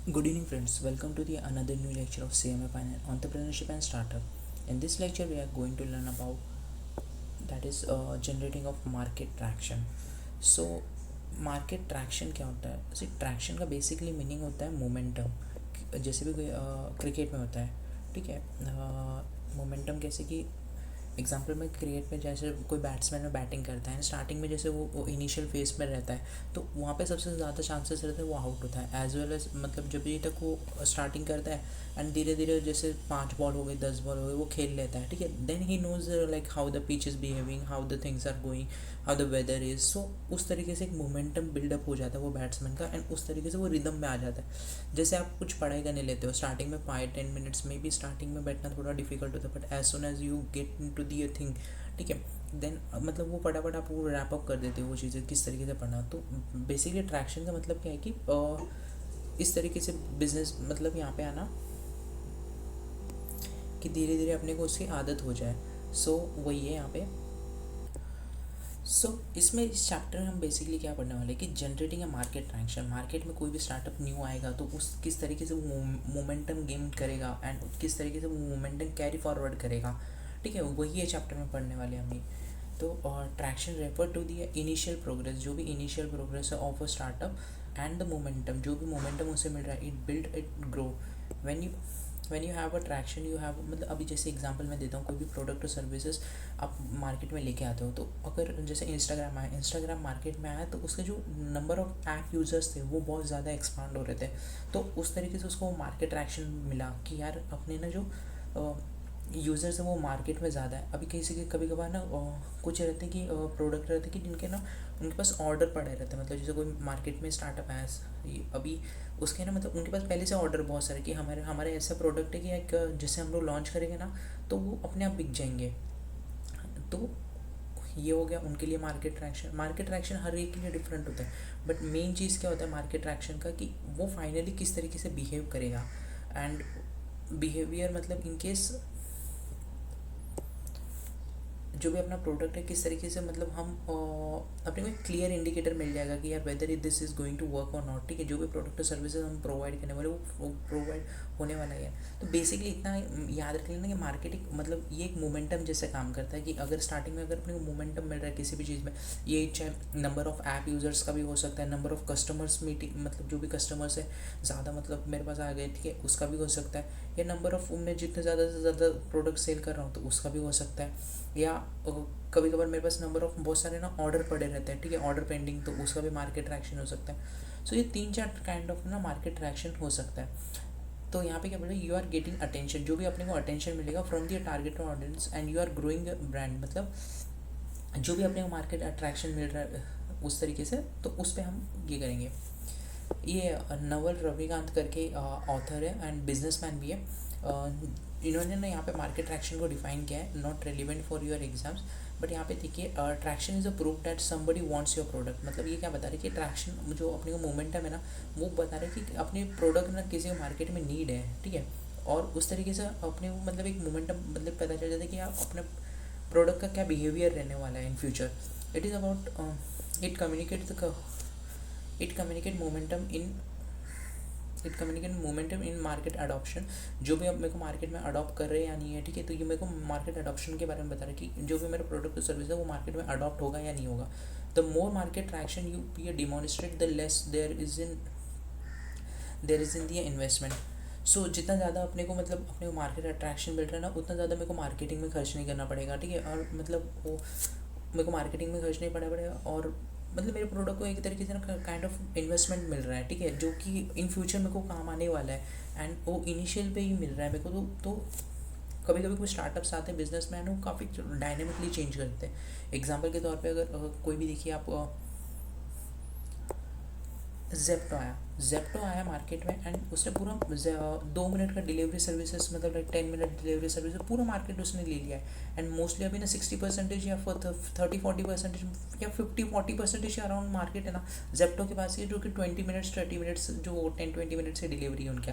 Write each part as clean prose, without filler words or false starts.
Good evening, friends. Welcome to the another new lecture of CMF and Entrepreneurship and Startup. In this lecture, we are going to learn about that is generating of market traction. So, market traction क्या होता है? सी traction का basically meaning होता है momentum, जैसे भी कोई cricket में होता है. ठीक है. मोमेंटम कैसे कि एग्जाम्पल में क्रिकेट में जैसे कोई बैट्समैन में बैटिंग करता है स्टार्टिंग में, जैसे वो इनिशियल फेज में रहता है तो वहाँ पे सबसे ज़्यादा चांसेस रहते हैं वो आउट होता है. एज वेल एज मतलब जब भी तक वो स्टार्टिंग करता है एंड धीरे धीरे जैसे 5 बॉल हो गई 10 बॉल हो गई वो खेल लेता है. ठीक है. Then he knows like how the pitch is behaving, how the things are going, how the weather is. So उस तरीके से एक मोमेंटम बिल्डअप हो जाता है वो बैट्समैन का एंड उस तरीके से वो रिदम में आ जाता है. जैसे आप कुछ पढ़ाई करने लेते हो स्टार्टिंग में 5-10 मिनट्स में भी स्टार्टिंग में बैठना थोड़ा डिफिकल्ट होता है, but as soon as you get into the thing. ठीक है. देन मतलब वो फटाफट आप वो रैप अप कर देते हो वो चीज़ें किस तरीके से पढ़ना. तो बेसिकली ट्रैक्शन का मतलब क्या है कि इस तरीके से बिजनेस मतलब यहाँ पे आना कि धीरे धीरे अपने को उसकी आदत हो जाए. सो वही है यहाँ पे. इसमें इस चैप्टर में हम बेसिकली क्या पढ़ने वाले हैं कि generating a market traction. Market में कोई भी स्टार्टअप न्यू आएगा तो उस किस तरीके से वो मोमेंटम गेन करेगा एंड किस तरीके से वो मोमेंटम कैरी फॉरवर्ड करेगा. ठीक है. वही है चैप्टर में पढ़ने वाले हम. तो traction refer to the initial progress, जो भी इनिशियल प्रोग्रेस है of a startup and the momentum, जो भी मोमेंटम उसे मिल रहा है it build it grow. When you have a traction you have मतलब अभी जैसे एग्जांपल मैं देता हूँ कोई भी प्रोडक्ट और सर्विसेज आप मार्केट में लेके आते हो तो अगर जैसे इंस्टाग्राम मार्केट में आया तो उसके जो नंबर ऑफ ऐप यूज़र्स थे वो बहुत ज़्यादा एक्सपांड हो रहे थे. तो उस तरीके से उसको मार्केट ट्रैक्शन मिला कि यार अपने ना जो यूज़र्स है वो मार्केट में ज़्यादा है. अभी किसी के कभी कभार ना कुछ रहते हैं कि प्रोडक्ट रहते हैं कि जिनके ना उनके पास ऑर्डर पड़े रहते हैं. मतलब जैसे कोई मार्केट में स्टार्टअप है अभी उसके ना मतलब उनके पास पहले से ऑर्डर बहुत सारे कि हमारे हमारे ऐसा प्रोडक्ट है कि एक जैसे हम लोग लॉन्च करेंगे ना तो वो अपने आप बिक जाएंगे. तो ये हो गया उनके लिए मार्केट ट्रैक्शन. मार्केट ट्रैक्शन हर एक के लिए डिफरेंट होता है, बट मेन चीज़ क्या होता है मार्केट ट्रैक्शन का कि वो फाइनली किस तरीके से बिहेव करेगा. एंड बिहेवियर मतलब इन केस जो भी अपना प्रोडक्ट है किस तरीके से मतलब हम अपने को एक क्लियर इंडिकेटर मिल जाएगा कि यार whether is this is going to work और नॉट. ठीक है. जो भी प्रोडक्ट और सर्विसेज हम प्रोवाइड करने वाले वो प्रोवाइड होने वाला है. तो बेसिकली इतना याद रख लेना कि मार्केटिंग मतलब ये एक मोमेंटम जैसे काम करता है कि अगर स्टार्टिंग में अगर अपने को मोमेंटम मिल रहा है किसी भी चीज़ में, ये चाहे नंबर ऑफ ऐप यूज़र्स का भी हो सकता है, नंबर ऑफ कस्टमर्स मीटिंग मतलब जो भी कस्टमर्स है ज़्यादा मतलब मेरे पास आ गए. ठीक है. उसका भी हो सकता है. या नंबर ऑफ मैं जितने ज़्यादा से ज़्यादा प्रोडक्ट सेल कर रहा हूँ तो उसका भी हो सकता है. या कभी कभार मेरे पास नंबर ऑफ बहुत सारे ना ऑर्डर पड़े रहते हैं. ठीक है. ऑर्डर पेंडिंग तो उसका भी मार्केट ट्रैक्शन हो सकता है. सो ये 3-4 काइंड ऑफ ना मार्केट ट्रैक्शन हो सकता है. तो यहाँ पे क्या बोल रहे हैं, यू आर गेटिंग अटेंशन, जो भी अपने को अटेंशन मिलेगा from their target audience and you are growing brand. मतलब जो भी अपने को मार्केट अट्रैक्शन मिल रहा है उस तरीके से तो उस पर हम ये करेंगे. ये नवल रविकांत करके ऑथर है एंड बिजनेसमैन भी है. इन्होंने ना यहाँ पे मार्केट ट्रैक्शन को डिफाइन किया है. Not relevant for your exams, but यहाँ पे देखिए traction is a proof that somebody wants your product. मतलब ये क्या बता रहे हैं कि ट्रैक्शन जो अपने को मोमेंटम है ना वो बता रहे हैं कि अपने प्रोडक्ट ना किसी को मार्केट में नीड है. ठीक है. और उस तरीके से अपने को मतलब एक मोमेंटम मतलब पता चल जाता है कि आप अपने प्रोडक्ट का क्या बिहेवियर रहने वाला है in future. It is about it communicate momentum in market adoption. जो भी अब मेरे को मार्केट में अडॉप्ट कर रहे हैं या नहीं है. ठीक है. तो ये मेरे को मार्केट अडॉप्शन के बारे में बता रहा है कि जो भी मेरा प्रोडक्ट और सर्विस है वो मार्केट में अडॉप्ट होगा या नहीं होगा. The more market traction you पी demonstrate the less there is in the investment. So जितना ज़्यादा अपने को मतलब अपने को मार्केट अट्रैक्शन मिल रहा है ना उतना ज़्यादा मेरे को मार्केटिंग में खर्च नहीं करना पड़ेगा. ठीक है. और मतलब वो मेरे को मार्केटिंग में खर्च नहीं पड़ा पड़ेगा और मतलब मेरे प्रोडक्ट को एक तरीके से ना काइंड ऑफ इन्वेस्टमेंट मिल रहा है. ठीक है. जो कि इन फ्यूचर मेरे को काम आने वाला है एंड वो इनिशियल पे ही मिल रहा है मेरे को. तो कभी कभी कोई स्टार्टअप्स आते हैं बिजनेसमैन वो काफ़ी डायनेमिकली चेंज करते हैं. एग्जांपल के तौर पे अगर कोई भी देखिए आप जेप्टो आया मार्केट में एंड उसने पूरा 2 मिनट का डिलीवरी सर्विसेज मतलब लाइक 10 मिनट डिलीवरी सर्विस पूरा मार्केट उसने ले लिया है. एंड मोस्टली अभी ना 60% या 30-40% या 50-40% या अराउंड मार्केट है ना जेप्टो के पास ही है, जो कि 20 मिनट्स 30 मिनट्स जो 10-20 मिनट से डिलीवरी है उनका.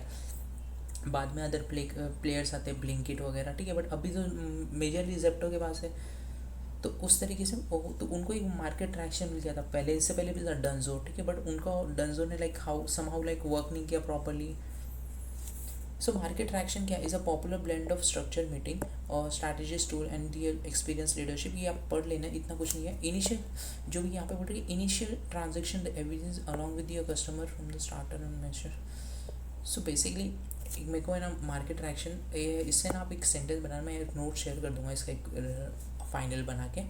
बाद में अदर प्लेयर्स आते हैं ब्लिंकिट वगैरह. ठीक है. बट अभी तो मेजरली जेप्टो के पास है. तो उस तरीके से तो उनको एक मार्केट ट्रैक्शन मिल गया था पहले, इससे पहले भी था डंजो, ठीक है, बट उनका डंजो ने like how somehow like work नहीं किया प्रॉपरली। सो मार्केट ट्रैक्शन क्या is a popular blend of structure meeting और strategist tool and real experience leadership. ये आप पढ़ लेना, इतना कुछ नहीं है। इनिशियल जो भी यहाँ पे बोल रही है, initial transaction the evidence along with your customer from the starter and measure. So basically मेरे को है ना मार्केट ट्रैक्शन, इससे ना आप एक सेंटेंस बनाना, मैं एक नोट शेयर कर दूंगा इसका एक फाइनल बना के,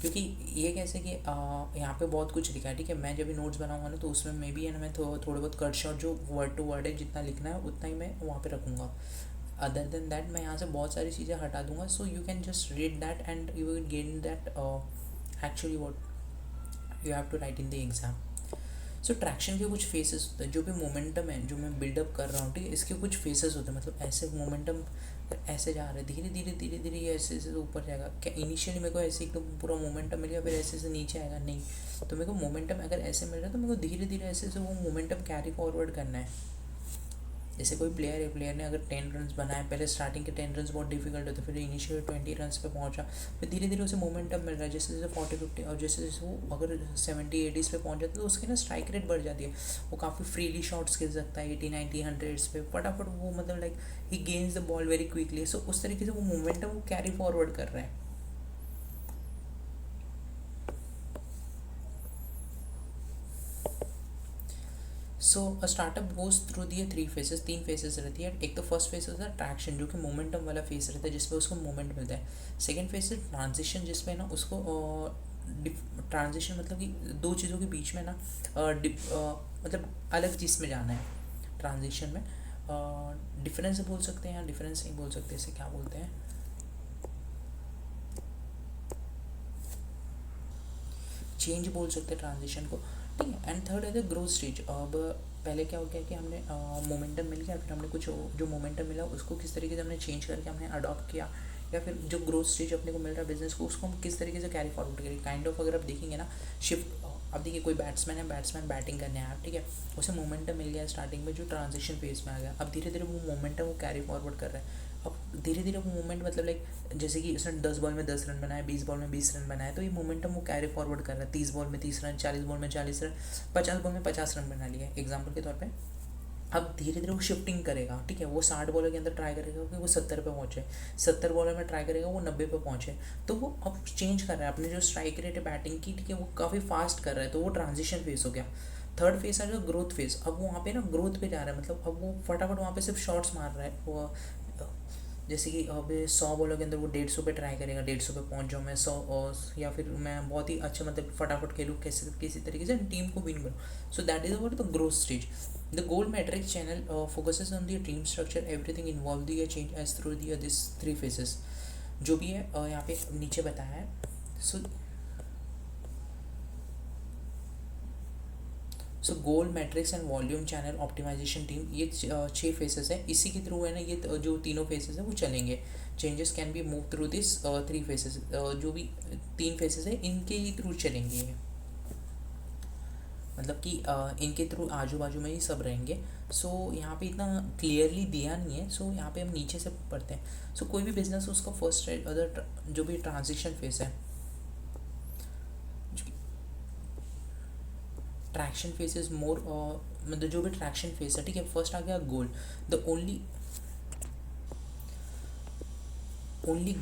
क्योंकि ये कैसे कि यहाँ पे बहुत कुछ लिखा है, ठीक है। मैं जब भी नोट्स बनाऊंगा ना तो उसमें मे भी है ना मैं थोड़े बहुत कट शॉट जो वर्ड टू वर्ड है जितना लिखना है उतना ही मैं वहाँ पे रखूँगा। अदर देन दैट मैं यहाँ से बहुत सारी चीज़ें हटा दूंगा। So you can just read that and you will gain that actually what you have to write in the exam. So traction के कुछ फेसेस होते हैं, जो भी मोमेंटम है जो मैं बिल्डअप कर रहा हूँ, ठीक है, इसके कुछ फेसेस होते हैं। मतलब ऐसे मोमेंटम ऐसे जा रहा है, धीरे धीरे धीरे धीरे ये ऐसे ऐसे ऊपर जाएगा। क्या इनिशियली मेरे को ऐसे एकदम पूरा मोमेंटम मिल गया फिर ऐसे ऐसे नीचे आएगा? नहीं। तो मेरे को मोमेंटम अगर ऐसे मिल रहा है तो मेरे को धीरे धीरे ऐसे ऐसे वो मोमेंटम कैरी फॉरवर्ड करना है। जैसे कोई प्लेयर है, प्लेयर ने अगर 10 रन बनाए, पहले स्टार्टिंग के 10 रन बहुत डिफिकल्ट होते, फिर इनिशियल 20 रन पे पहुंचा, फिर धीरे धीरे उसे मोमेंटम मिल रहा है, जैसे जैसे 40-50 और जैसे जैसे वो अगर 70-80 पे पहुंच जाता है तो उसकी ना स्ट्राइक रेट बढ़ जाती है। वो काफ़ी फ्रीली शॉट्स खेल सकता है 80-90 100 पे फटाफट, वो मतलब like he gains the ball very quickly. So उस तरीके से वो मोमेंटम वो कैरी फॉरवर्ड कर रहा है। So a startup goes through the 3 phases, 3 phases रहती है। एक तो फर्स्ट फेस होता है ट्रैक्शन, जो कि मोमेंटम वाला फेस रहता है जिसमें उसको मोमेंट मिलता है। सेकंड फेस है ट्रांजिशन, जिसमें ना उसको ट्रांजिशन मतलब कि दो चीज़ों के बीच में ना मतलब अलग चीज़ में जाना है ट्रांजिशन में। डिफरेंस बोल सकते हैं या डिफरेंस नहीं बोल सकते, इसे क्या बोलते हैं, चेंज बोल सकते हैं ट्रांजिशन को, ठीक है। एंड थर्ड है द ग्रोथ स्टेज। अब पहले क्या हो गया कि हमने मोमेंटम मिल गया, फिर हमने कुछ जो मोमेंटम मिला उसको किस तरीके से हमने चेंज करके हमने अडॉप्ट किया, या फिर जो ग्रोथ स्टेज अपने को मिल रहा है बिजनेस को उसको हम किस तरीके से कैरी फॉरवर्ड करें। काइंड ऑफ अगर आप देखेंगे ना शिफ्ट, अब देखिए कोई बैट्समैन है, बैट्समैन बैटिंग करने आया, ठीक है, उसे मोमेंटम मिल गया स्टार्टिंग में जो ट्रांजिशन फेज में आ गया, अब धीरे धीरे वो मोमेंटम वो कैरी फॉरवर्ड कर रहा है। अब धीरे धीरे वो मोमेंट मतलब लाइक जैसे कि उसने 10 बॉल में 10 रन बनाए, 20 बॉल में 20 रन बनाए, तो ये मोमेंटम वो कैरी फॉरवर्ड कर रहा है। 30 बॉल में 30 रन, 40 बॉल में 40 रन, 50 बॉल में 50 रन बना लिया एग्जाम्पल के तौर पे। अब धीरे धीरे वो शिफ्टिंग करेगा, ठीक है, वो 60 बॉलर के अंदर ट्राई करेगा कि वो 70 पे पहुँचे, 70 बॉलर में ट्राई करेगा वो 90 पे पहुँचे। तो वो अब चेंज कर रहा है अपने जो स्ट्राइक रेट है बैटिंग की, ठीक है, वो काफ़ी फास्ट कर रहा है, तो वो ट्रांजिशन फेस हो गया। थर्ड फेस है जो ग्रोथ फेस, अब वो वहाँ पे ना ग्रोथ पे जा रहा है, मतलब अब वो फटाफट वहाँ पे सिर्फ शॉट्स मार रहा है। वो जैसे कि अब 100 बॉलों के अंदर वो 150 पे ट्राई करेगा, 150 पे पहुंच जाऊँ मैं 100, और या फिर मैं बहुत ही अच्छा मतलब फटाफट खेलूँ कैसे किसी तरीके से टीम को विन करूँ। So that is about the growth stage. The goal metrics channel focuses on the team structure, everything involve the change as through this 3 phases, जो भी है यहाँ पे नीचे बताया है। So so goal metrics and volume channel optimization team, ये 6 faces है, इसी के थ्रू है ना ये जो तीनों फेसेस है वो चलेंगे। Changes can be move through this 3 phases, जो भी 3 फेसेस है इनके ही थ्रू चलेंगे ये, मतलब कि इनके थ्रू आजू बाजू में ही सब रहेंगे। सो यहाँ पे इतना क्लियरली दिया नहीं है, सो यहाँ पे हम नीचे से पढ़ते हैं। सो कोई भी बिजनेस उसका फर्स्ट अदर जो भी ट्रांजिशन फेस है, ट्रैक्शन फेस इज मोर, मतलब जो भी ट्रैक्शन फेस है, ठीक है, फर्स्ट आ गया गोल। द ओनली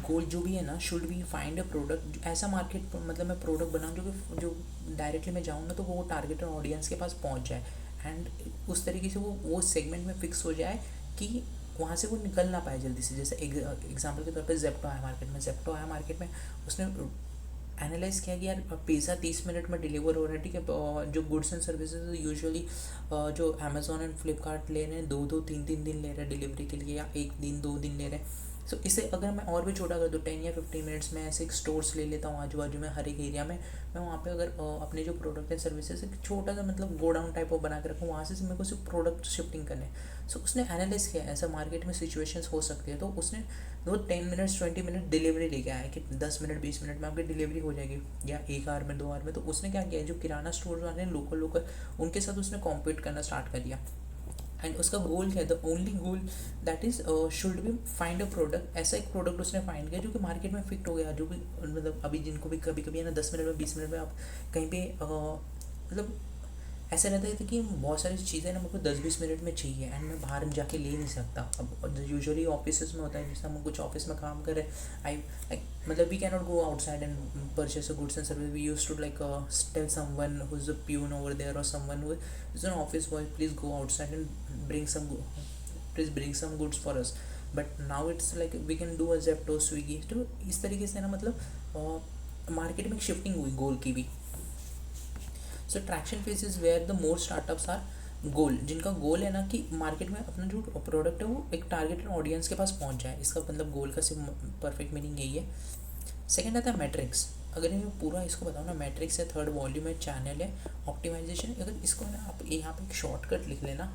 गोल जो भी है ना should be find a product, ऐसा मार्केट मतलब मैं प्रोडक्ट बनाऊँ जो डायरेक्टली मैं जाऊँगा तो वो टारगेटेड ऑडियंस के पास पहुँच जाए, एंड उस तरीके से वो सेगमेंट में फिक्स हो जाए कि वहाँ से वो निकल ना पाए जल्दी से। जैसे एग्जाम्पल के तौर पे जेप्टो आया मार्केट में, उसने एनालाइज किया कि यार पिज़्ज़ा 30 मिनट में डिलीवर हो रहा है, ठीक है, जो गुड्स एंड सर्विसेज यूजुअली जो अमेजोन एंड फ्लिपकार्ट ले रहे हैं 2-3 दिन ले रहे हैं डिलीवरी के लिए, या 1 दिन 2 दिन ले रहे हैं। सो इसे अगर मैं और भी छोटा कर दूँ 10 या 15 मिनट्स में ऐसे स्टोर्स ले लेता हूँ आजू बाजू में हर एक एरिया में, मैं वहाँ पे अगर अपने जो प्रोडक्ट एंड सर्विसेज एक छोटा सा मतलब गोडाउन टाइप ऑफ बना के रखूँ, वहाँ से मेरे को सिर्फ प्रोडक्ट शिफ्टिंग करने। सो उसने एनालाइज किया ऐसा मार्केट में सिचुएशंस हो सकती है, तो उसने वो 10 मिनट्स 20 मिनट डिलीवरी लेके आया कि 10 मिनट 20 मिनट में आपकी डिलीवरी हो जाएगी, या 1 आवर में 2 आवर में। तो उसने क्या किया, जो किराना स्टोर वाले हैं लोकल उनके साथ उसने कॉम्पीट करना स्टार्ट कर दिया। एंड उसका गोल क्या है, the only goal that is should be find a product, ऐसा एक प्रोडक्ट उसने फाइंड किया जो कि मार्केट में फिट हो गया, जो भी मतलब अभी जिनको भी कभी कभी है ना 10 मिनट में 20 मिनट में आप कहीं पे मतलब ऐसा रहता है कि बहुत सारी चीज़ें ना मेरे को 10-20 मिनट में चाहिए एंड मैं बाहर जाके ले नहीं सकता। अब यूजुअली ऑफिस में होता है, जैसे हम कुछ ऑफिस में काम करें, आई मतलब we can not go outside and purchase a goods and service, we use to like tell someone who is a peon over there और someone who is an office boy, please go outside and bring some please bring some goods for us. But now it's like we can do a Zepto Swiggy, तो इस तरीके से ना मतलब market में shifting हुई goal की भी। So traction phase is where the more startups are goal, जिनका गोल है ना कि मार्केट में अपना जो प्रोडक्ट है वो एक टारगेटेड ऑडियंस के पास पहुंच जाए, इसका मतलब गोल का सिर्फ परफेक्ट मीनिंग यही है। सेकेंड आता है मैट्रिक्स। अगर मैं पूरा इसको बताऊँ ना, मैट्रिक्स है, थर्ड वॉल्यूम है, चैनल है, ऑप्टिमाइजेशन। अगर इसको ना आप यहाँ पे एक शॉर्टकट लिख लेना,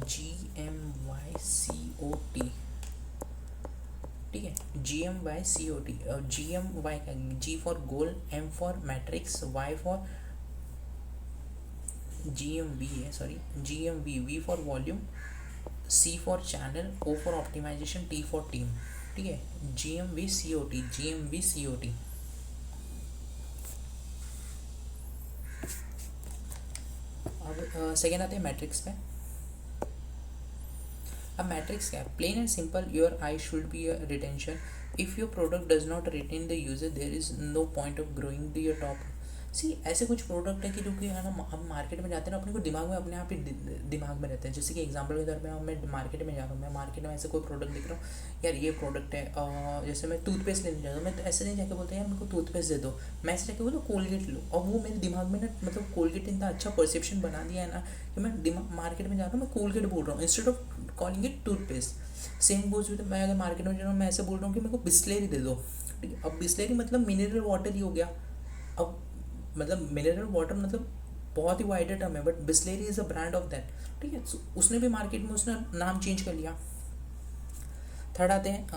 GMYCOT, ठीक है, GMYCOT। GMY का G for goal, M for matrix, Y for GMV है, sorry GMV, V for volume, C for channel, O for optimisation, T for team, ठीक है, GMVCOT, GMVCOT। अब सेकेंड आते हैं मैट्रिक्स पे। अब मैट्रिक्स क्या है, plain and simple, your I should be retention, if your product does not retain the user there is no point of growing the your top. See ऐसे कुछ product है कि जो कि है ना, हम मार्केट में जाते हैं ना, अपने को दिमाग में अपने आप ही दिमाग में रहते हैं। जैसे कि एग्जांपल के तौर पे मैं मार्केट में जा रहा हूँ, मैं मार्केट में ऐसे कोई प्रोडक्ट दिख रहा हूँ, यार ये प्रोडक्ट है, जैसे मैं टूथपेस्ट लेने जाता हूँ, मैं तो ऐसे नहीं जाके बोलता यार मेरे को टूथपेस्ट दे दो, मैं ऐसे जाके बोलता कोलगेट लो, और वो मेरे दिमाग में ना मतलब कोलगेट इतना अच्छा परसेप्शन बना दिया है ना कि मैं दिमाग मार्केट में जा रहा हूँ, मैं कोलगेट बोल रहा हूँ instead of calling it toothpaste. Same goes with, मैं अगर मार्केट में जा रहा हूँ, मैं ऐसे बोल रहा हूँ कि मेरे को बिस्लेरी दे दो, ठीक है। अब बिस्लेरी मतलब मिनरल वाटर ही हो गया। अब मतलब मिनरल वाटर मतलब बहुत ही वाइडर टर्म है, but Bisleri is a brand of that, ठीक है। So, उसने भी मार्केट में उसने नाम चेंज कर लिया। थर्ड आते हैं,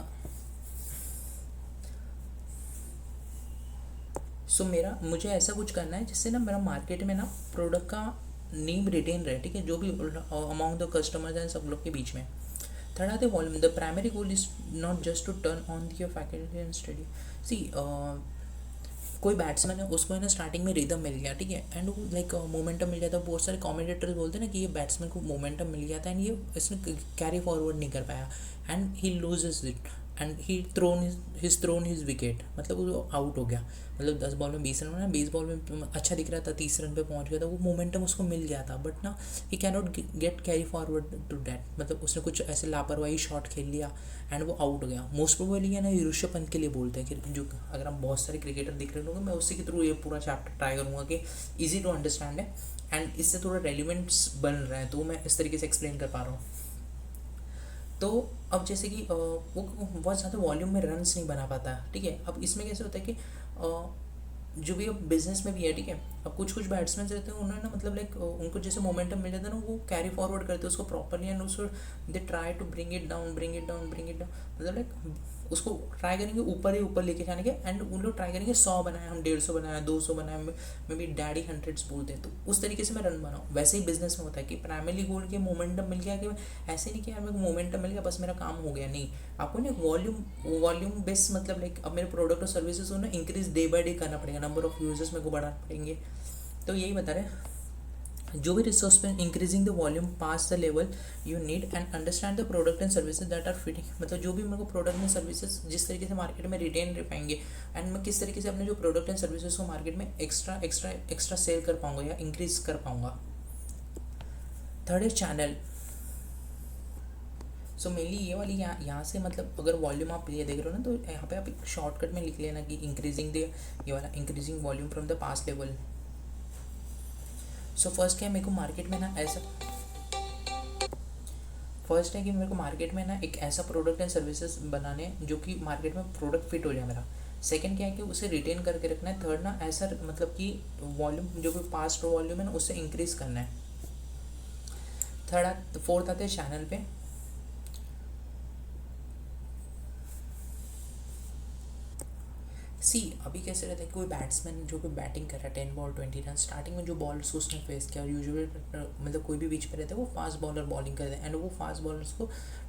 सो मेरा मुझे ऐसा कुछ करना है जिससे ना मेरा मार्केट में ना प्रोडक्ट का नेम रिटेन रहे, ठीक है, जो भी अमॉन्ग द कस्टमर्स हैं सब लोग के बीच में। थर्ड आते volume, the primary goal is not just to turn on the faculty and study. See कोई बैट्समैन है, उसको है ना स्टार्टिंग में रिदम मिल गया, ठीक है, एंड वो लाइक मोमेंटम मिल जाता है। बहुत सारे कमेंटेटर्स बोलते हैं ना कि ये बैट्समैन को मोमेंटम मिल गया था एंड ये इसने कैरी फॉरवर्ड नहीं कर पाया and he loses it and he thrown his wicket, मतलब वो आउट हो गया। मतलब 10 बॉल में 20 रन बनाया, 20 बॉल में अच्छा दिख रहा था, 30 रन पे पहुंच गया था, वो मोमेंटम उसको मिल गया था, बट ना he can not get carry forward to that, मतलब उसने कुछ ऐसे लापरवाही शॉट खेल लिया एंड वो आउट हो गया। मोस्ट प्रोबेबली है ना ऋषभ पंत के लिए बोलते हैं कि जो अगर हम बहुत सारे क्रिकेटर दिख रहे होंगे, मैं उसी के थ्रू ये पूरा चैप्टर ट्राई करूँगा कि ईजी टू अंडरस्टैंड है एंड इससे थोड़ा रेलिवेंट्स बन रहा है, तो मैं इस तरीके से एक्सप्लेन कर पा रहा हूँ। तो अब जैसे कि वो बहुत ज़्यादा वॉल्यूम में रन्स नहीं बना पाता, ठीक है। अब इसमें कैसे होता है कि जो भी अब बिजनेस में भी है, ठीक है, अब कुछ कुछ बैट्समैन रहते हैं, उन्होंने ना मतलब लाइक उनको जैसे मोमेंटम मिल जाता है ना, वो कैरी फॉरवर्ड करते हैं उसको प्रॉपरली एंड उसको they try to bring it down, bring it down, bring it down, मतलब लाइक उसको ट्राई करेंगे ऊपर ही ऊपर लेके जाने के एंड उन लोग ट्राई करेंगे 100 बनाए, हम 150 बनाए, 200 बनाए, मे बी डैडी हंड्रेड्स बोलते हैं, तो उस तरीके से मैं रन बनाऊँ। वैसे ही बिजनेस में होता है कि प्राइमरी गोल के मोमेंटम मिल गया, कि ऐसे नहीं कि यार मेरे को मोमेंटम मिल गया बस मेरा काम हो गया, नहीं, आपको ना वॉल्यूम बेस मतलब लाइक अब मेरे प्रोडक्ट और सर्विसेज को ना इंक्रीज डे बाय डे करना पड़ेगा, नंबर ऑफ यूजर्स मेरे को बढ़ाना पड़ेंगे। तो यही बता रहे हैं, जो भी रिसोर्स पे increasing the volume pass the level you need and understand the product and services that are fitting, मतलब जो भी मेरे को प्रोडक्ट एंड सर्विसेज जिस तरीके से मार्केट में रिटेन रह पाएंगे एंड मैं किस तरीके से अपने जो प्रोडक्ट एंड सर्विसेज को मार्केट में एक्स्ट्रा सेल कर पाऊंगा या इंक्रीज कर पाऊंगा। थर्ड है चैनल। सो मेनली ये वाली यहाँ से मतलब अगर वॉल्यूम आप ये देख रहे हो ना, तो यहाँ पे आप एक शॉर्टकट में लिख लेना कि इंक्रीजिंग द ये वाला increasing volume from the pass level. So first क्या है, मेरे को मार्केट में ना ऐसा फर्स्ट है कि मेरे को मार्केट में ना एक ऐसा प्रोडक्ट एंड सर्विसेज बनाने जो कि मार्केट में प्रोडक्ट फिट हो जाए मेरा। सेकंड क्या है कि उसे रिटेन करके रखना है। थर्ड ना ऐसा मतलब कि वॉल्यूम जो भी पास्ट वॉल्यूम है ना उससे इंक्रीज करना है। फोर्थ आते हैं चैनल पे। सी अभी कैसे रहता है, कोई बैट्समैन जो कोई बैटिंग कर रहा है 10 बॉल 20 रन, स्टार्टिंग में जो बॉलर्स को उसने फेस किया, और यूजुअली मतलब कोई भी बीच पे रहता है वो फास्ट बॉलर बॉलिंग करते हैं, एंड वो फास्ट बॉलर्स को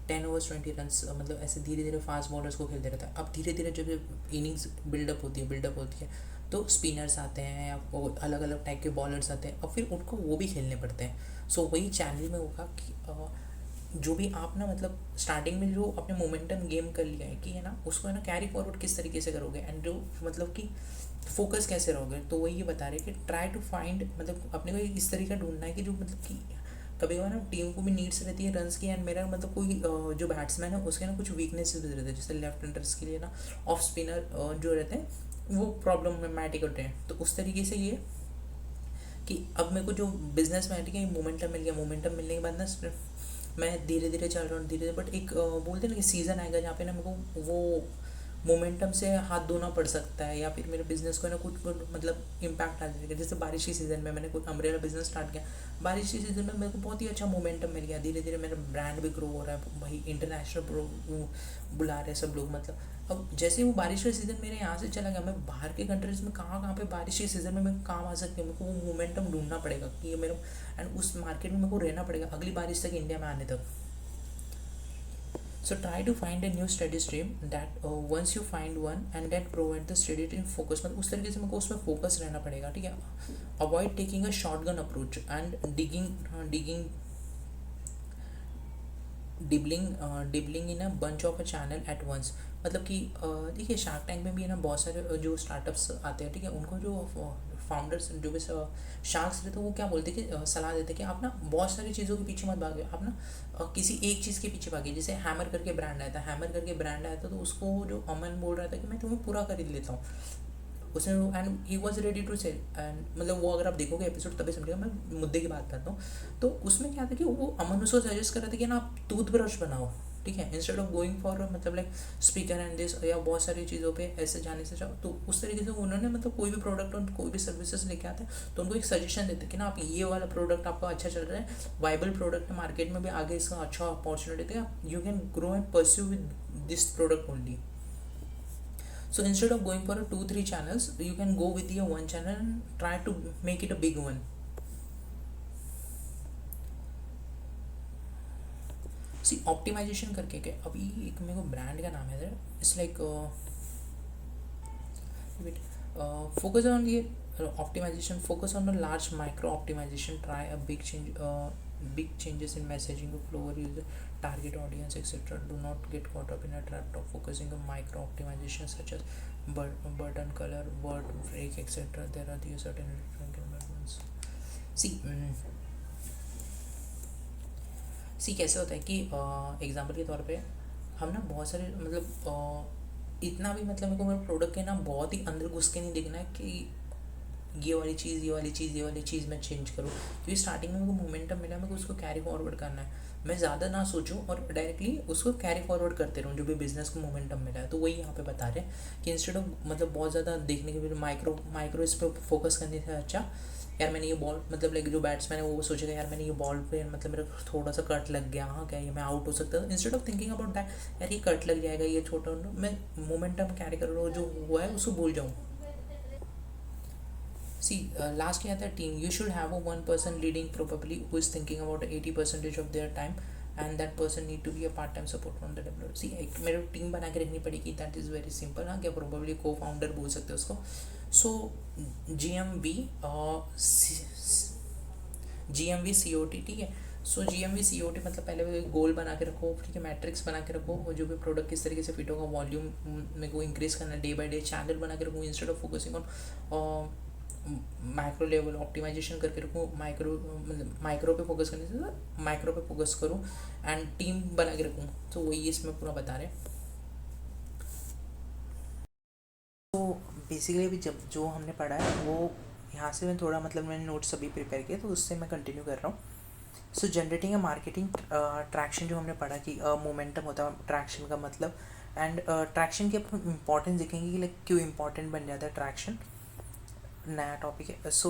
10 overs 20 रन मतलब ऐसे धीरे धीरे फास्ट बॉलर्स को खेलते रहता है। अब धीरे धीरे जब इनिंग्स बिल्डअप होती है तो स्पिनर्स आते हैं या अलग अलग टाइप के बॉलर्स आते हैं, और फिर उनको वो भी खेलने पड़ते हैं। सो वही चैनल में होगा कि जो भी आप ना मतलब स्टार्टिंग में जो आपने मोमेंटम गेम कर लिया है कि है ना, उसको है ना कैरी फॉरवर्ड किस तरीके से करोगे, एंड जो मतलब कि फोकस कैसे रहोगे। तो वही ये बता रहे कि ट्राई टू फाइंड, मतलब अपने को इस तरीका ढूंढना है कि जो मतलब कि कभी कभार ना टीम को भी नीड्स रहती है रन्स की, एंड मेरा मतलब कोई जो बैट्समैन है उसके ना कुछ वीकनेसेस भी रहते हैं, जैसे लेफ्ट हैंडर्स के लिए ना ऑफ स्पिनर जो रहते हैं वो प्रॉब्लमेटिक होते हैं। तो उस तरीके से ये कि अब मेरे को जो बिजनेस में है ठीक है, मोमेंटम मिल गया, मोमेंटम मिलने के बाद ना मैं धीरे धीरे चल रहा हूँ धीरे धीरे, बट एक बोलते हैं ना कि सीज़न आएगा जहाँ पे ना मेरे को वो मोमेंटम से हाथ धोना पड़ सकता है, या फिर मेरे बिजनेस को ना कुछ मतलब इम्पैक्ट आ जाएगा। जैसे बारिश की सीज़न में मैंने कोई अम्ब्रेला बिजनेस स्टार्ट किया, बारिश की सीज़न में मेरे को बहुत ही अच्छा मोमेंटम मिल गया, धीरे धीरे मेरा ब्रांड भी ग्रो हो रहा है भाई, इंटरनेशनल बुला रहे हैं सब लोग। मतलब अब जैसे वो बारिश का सीज़न मेरे यहाँ से चला गया, मैं बाहर के कंट्रीज़ में कहाँ कहाँ पे बारिश के सीज़न में मैं काम आ सकती हूँ, मेरे को वो मोमेंटम ढूंढना पड़ेगा कि ये मेरा, एंड उस मार्केट में मेरे को रहना पड़ेगा अगली बारिश तक इंडिया में आने तक। So try to find a new study stream that once you find one and then provide the study stream focus, मतलब उस तरीके से मेरे को उसमें फोकस रहना पड़ेगा ठीक है। Avoid taking a shotgun approach and digging dabbling in a bunch of a channel at once. मतलब कि देखिए शार्क टैंक में भी है ना बहुत सारे जो स्टार्टअप्स आते हैं ठीक है, उनको जो फाउंडर्स जो भी शार्क्स रहते हैं वो क्या बोलते हैं कि सलाह देते हैं कि आप ना बहुत सारी चीज़ों के पीछे मत भागे, आप ना किसी एक चीज़ के पीछे भागे। जैसे हैमर करके ब्रांड आया था, हैमर करके ब्रांड आया था तो उसको जो अमन बोल रहा था कि मैं तुम्हें पूरा खरीद लेता हूँ, उसने and he was ready to sell, and मतलब वो अगर आप देखोगे एपिसोड तभी समझेगा मैं मुद्दे की बात करता हूँ। तो उसमें क्या था कि वो अमन उसको सजेस्ट कर रहा था कि ना आप टूथब्रश बनाओ ठीक है, इंस्टेड ऑफ गोइंग फॉर मतलब लाइक स्पीकर एंड दिस या बहुत सारी चीज़ों पे ऐसे जाने से जाओ। तो उस तरीके से उन्होंने मतलब कोई भी प्रोडक्ट और कोई भी सर्विसेज लेके आते हैं तो उनको एक सजेशन देते कि ना आप ये वाला प्रोडक्ट आपका अच्छा चल रहा है, वाइबल प्रोडक्ट है मार्केट में भी, आगे इसका अच्छा अपॉर्चुनिटी है, you can grow and pursue with this product only. So instead of going for a 2-3 channels, you can go with your one channel and try to make it a big one. सी optimization करके क्या, अभी एक मेरे को brand का नाम है, it's like focus on the optimization, focus on a large micro optimization, try a big changes in messaging of flow, user target audience etc. Do not get caught up in a trap of focusing on micro optimization such as button color, word break etc. There are the certain different environments. see सी कैसे होता है कि example के तौर पे हम ना बहुत सारे मतलब इतना भी मतलब मेरे को मेरे प्रोडक्ट के ना बहुत ही अंदर घुस के नहीं देखना है कि ये वाली चीज़ ये वाली चीज़ ये वाली चीज़ मैं चेंज करूँ, क्योंकि स्टार्टिंग में मेरे को मोमेंटम मिला, मेरे को उसको कैरी फॉरवर्ड करना है। मैं ज़्यादा ना सोचूं और डायरेक्टली उसको कैरी फॉरवर्ड करते रहूँ जो भी बिजनेस को मोमेंटम मिला है। तो वही यहाँ पे बता रहे हैं कि इंस्टेड ऑफ मतलब बहुत ज़्यादा देखने के लिए माइक्रो इस पर फोकस करने से अच्छा यार मैंने ये बॉल मतलब लाइक जो बैट्समैन है वो सोचेगा यार मैंने ये बॉल पे मतलब मेरा थोड़ा सा कट लग गया, हाँ क्या ये मैं आउट हो सकता है, instead of thinking about that यार ये कट लग जाएगा ये छोटा, मैं मोमेंटम कैरी कर रहा हूँ जो हुआ है उसको भूल जाऊँ। सी लास्ट क्या था team, you should have a one person leading probably who is thinking about 80% of their time and that person need to be a part time support from the developer. See एक मेरे team बना के रखनी पड़ेगी, that is very simple. हाँ क्या probably को founder बोल सकते हो उसको। सो GMV COT ठीक है। सो GMV COT मतलब पहले गोल बना के रखो ठीक है, मैट्रिक्स बना के रखो, और जो भी प्रोडक्ट किस तरीके से फिट होगा, वॉल्यूम में को इंक्रीज करना डे बाय डे, चैनल बना के रखो instead of focusing on micro level optimization करके रखूँ, माइक्रो पे फोकस करने से माइक्रो पे फोकस करूँ एंड टीम बना के रखूँ। तो वही इसमें पूरा बता रहे हैं। तो बेसिकली अभी जब जो हमने पढ़ा है वो यहाँ से मैं थोड़ा मतलब मैंने नोट्स अभी प्रिपेयर किए तो उससे मैं कंटिन्यू कर रहा हूँ। सो जनरेटिंग अ मार्केटिंग ट्रैक्शन जो हमने पढ़ा कि मोमेंटम होता है ट्रैक्शन का मतलब, एंड ट्रैक्शन के इंपॉर्टेंस देखेंगे कि लाइक क्यों इंपॉर्टेंट बन जाता है ट्रैक्शन, नया टॉपिक है। सो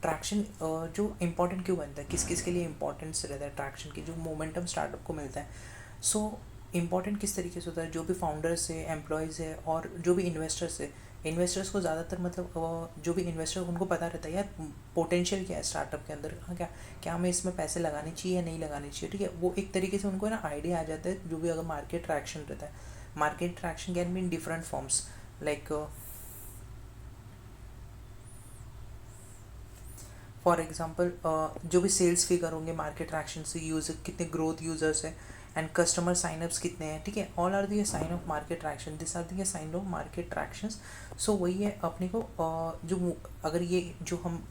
ट्रैक्शन जो इम्पोर्टेंट क्यों बनता है, किस किस के लिए इंपॉर्टेंस रहता है ट्रैक्शन की, जो मोमेंटम स्टार्टअप को मिलता है। सो इम्पॉर्टेंट किस तरीके से होता है, जो भी फाउंडर्स है, एम्प्लॉयज़ है और जो भी इन्वेस्टर्स है, इन्वेस्टर्स को ज़्यादातर मतलब जो भी इन्वेस्टर उनको पता रहता है यार पोटेंशियल क्या है स्टार्टअप के अंदर, हाँ क्या हमें इसमें पैसे लगाने चाहिए या नहीं लगाने चाहिए, ठीक है। वो एक तरीके से उनको ना आइडिया आ जाता है जो भी अगर मार्केट ट्रैक्शन रहता है। Market traction can be in different forms, like for example जो भी सेल्स फिगर होंगे मार्केट ट्रैक्शन से, यूज़र कितने ग्रोथ यूजर्स है एंड कस्टमर साइनअप्स कितने हैं, ठीक है। All are the sign of market traction, this are the sign of market tractions. So वही है अपने को जो अगर ये जो हम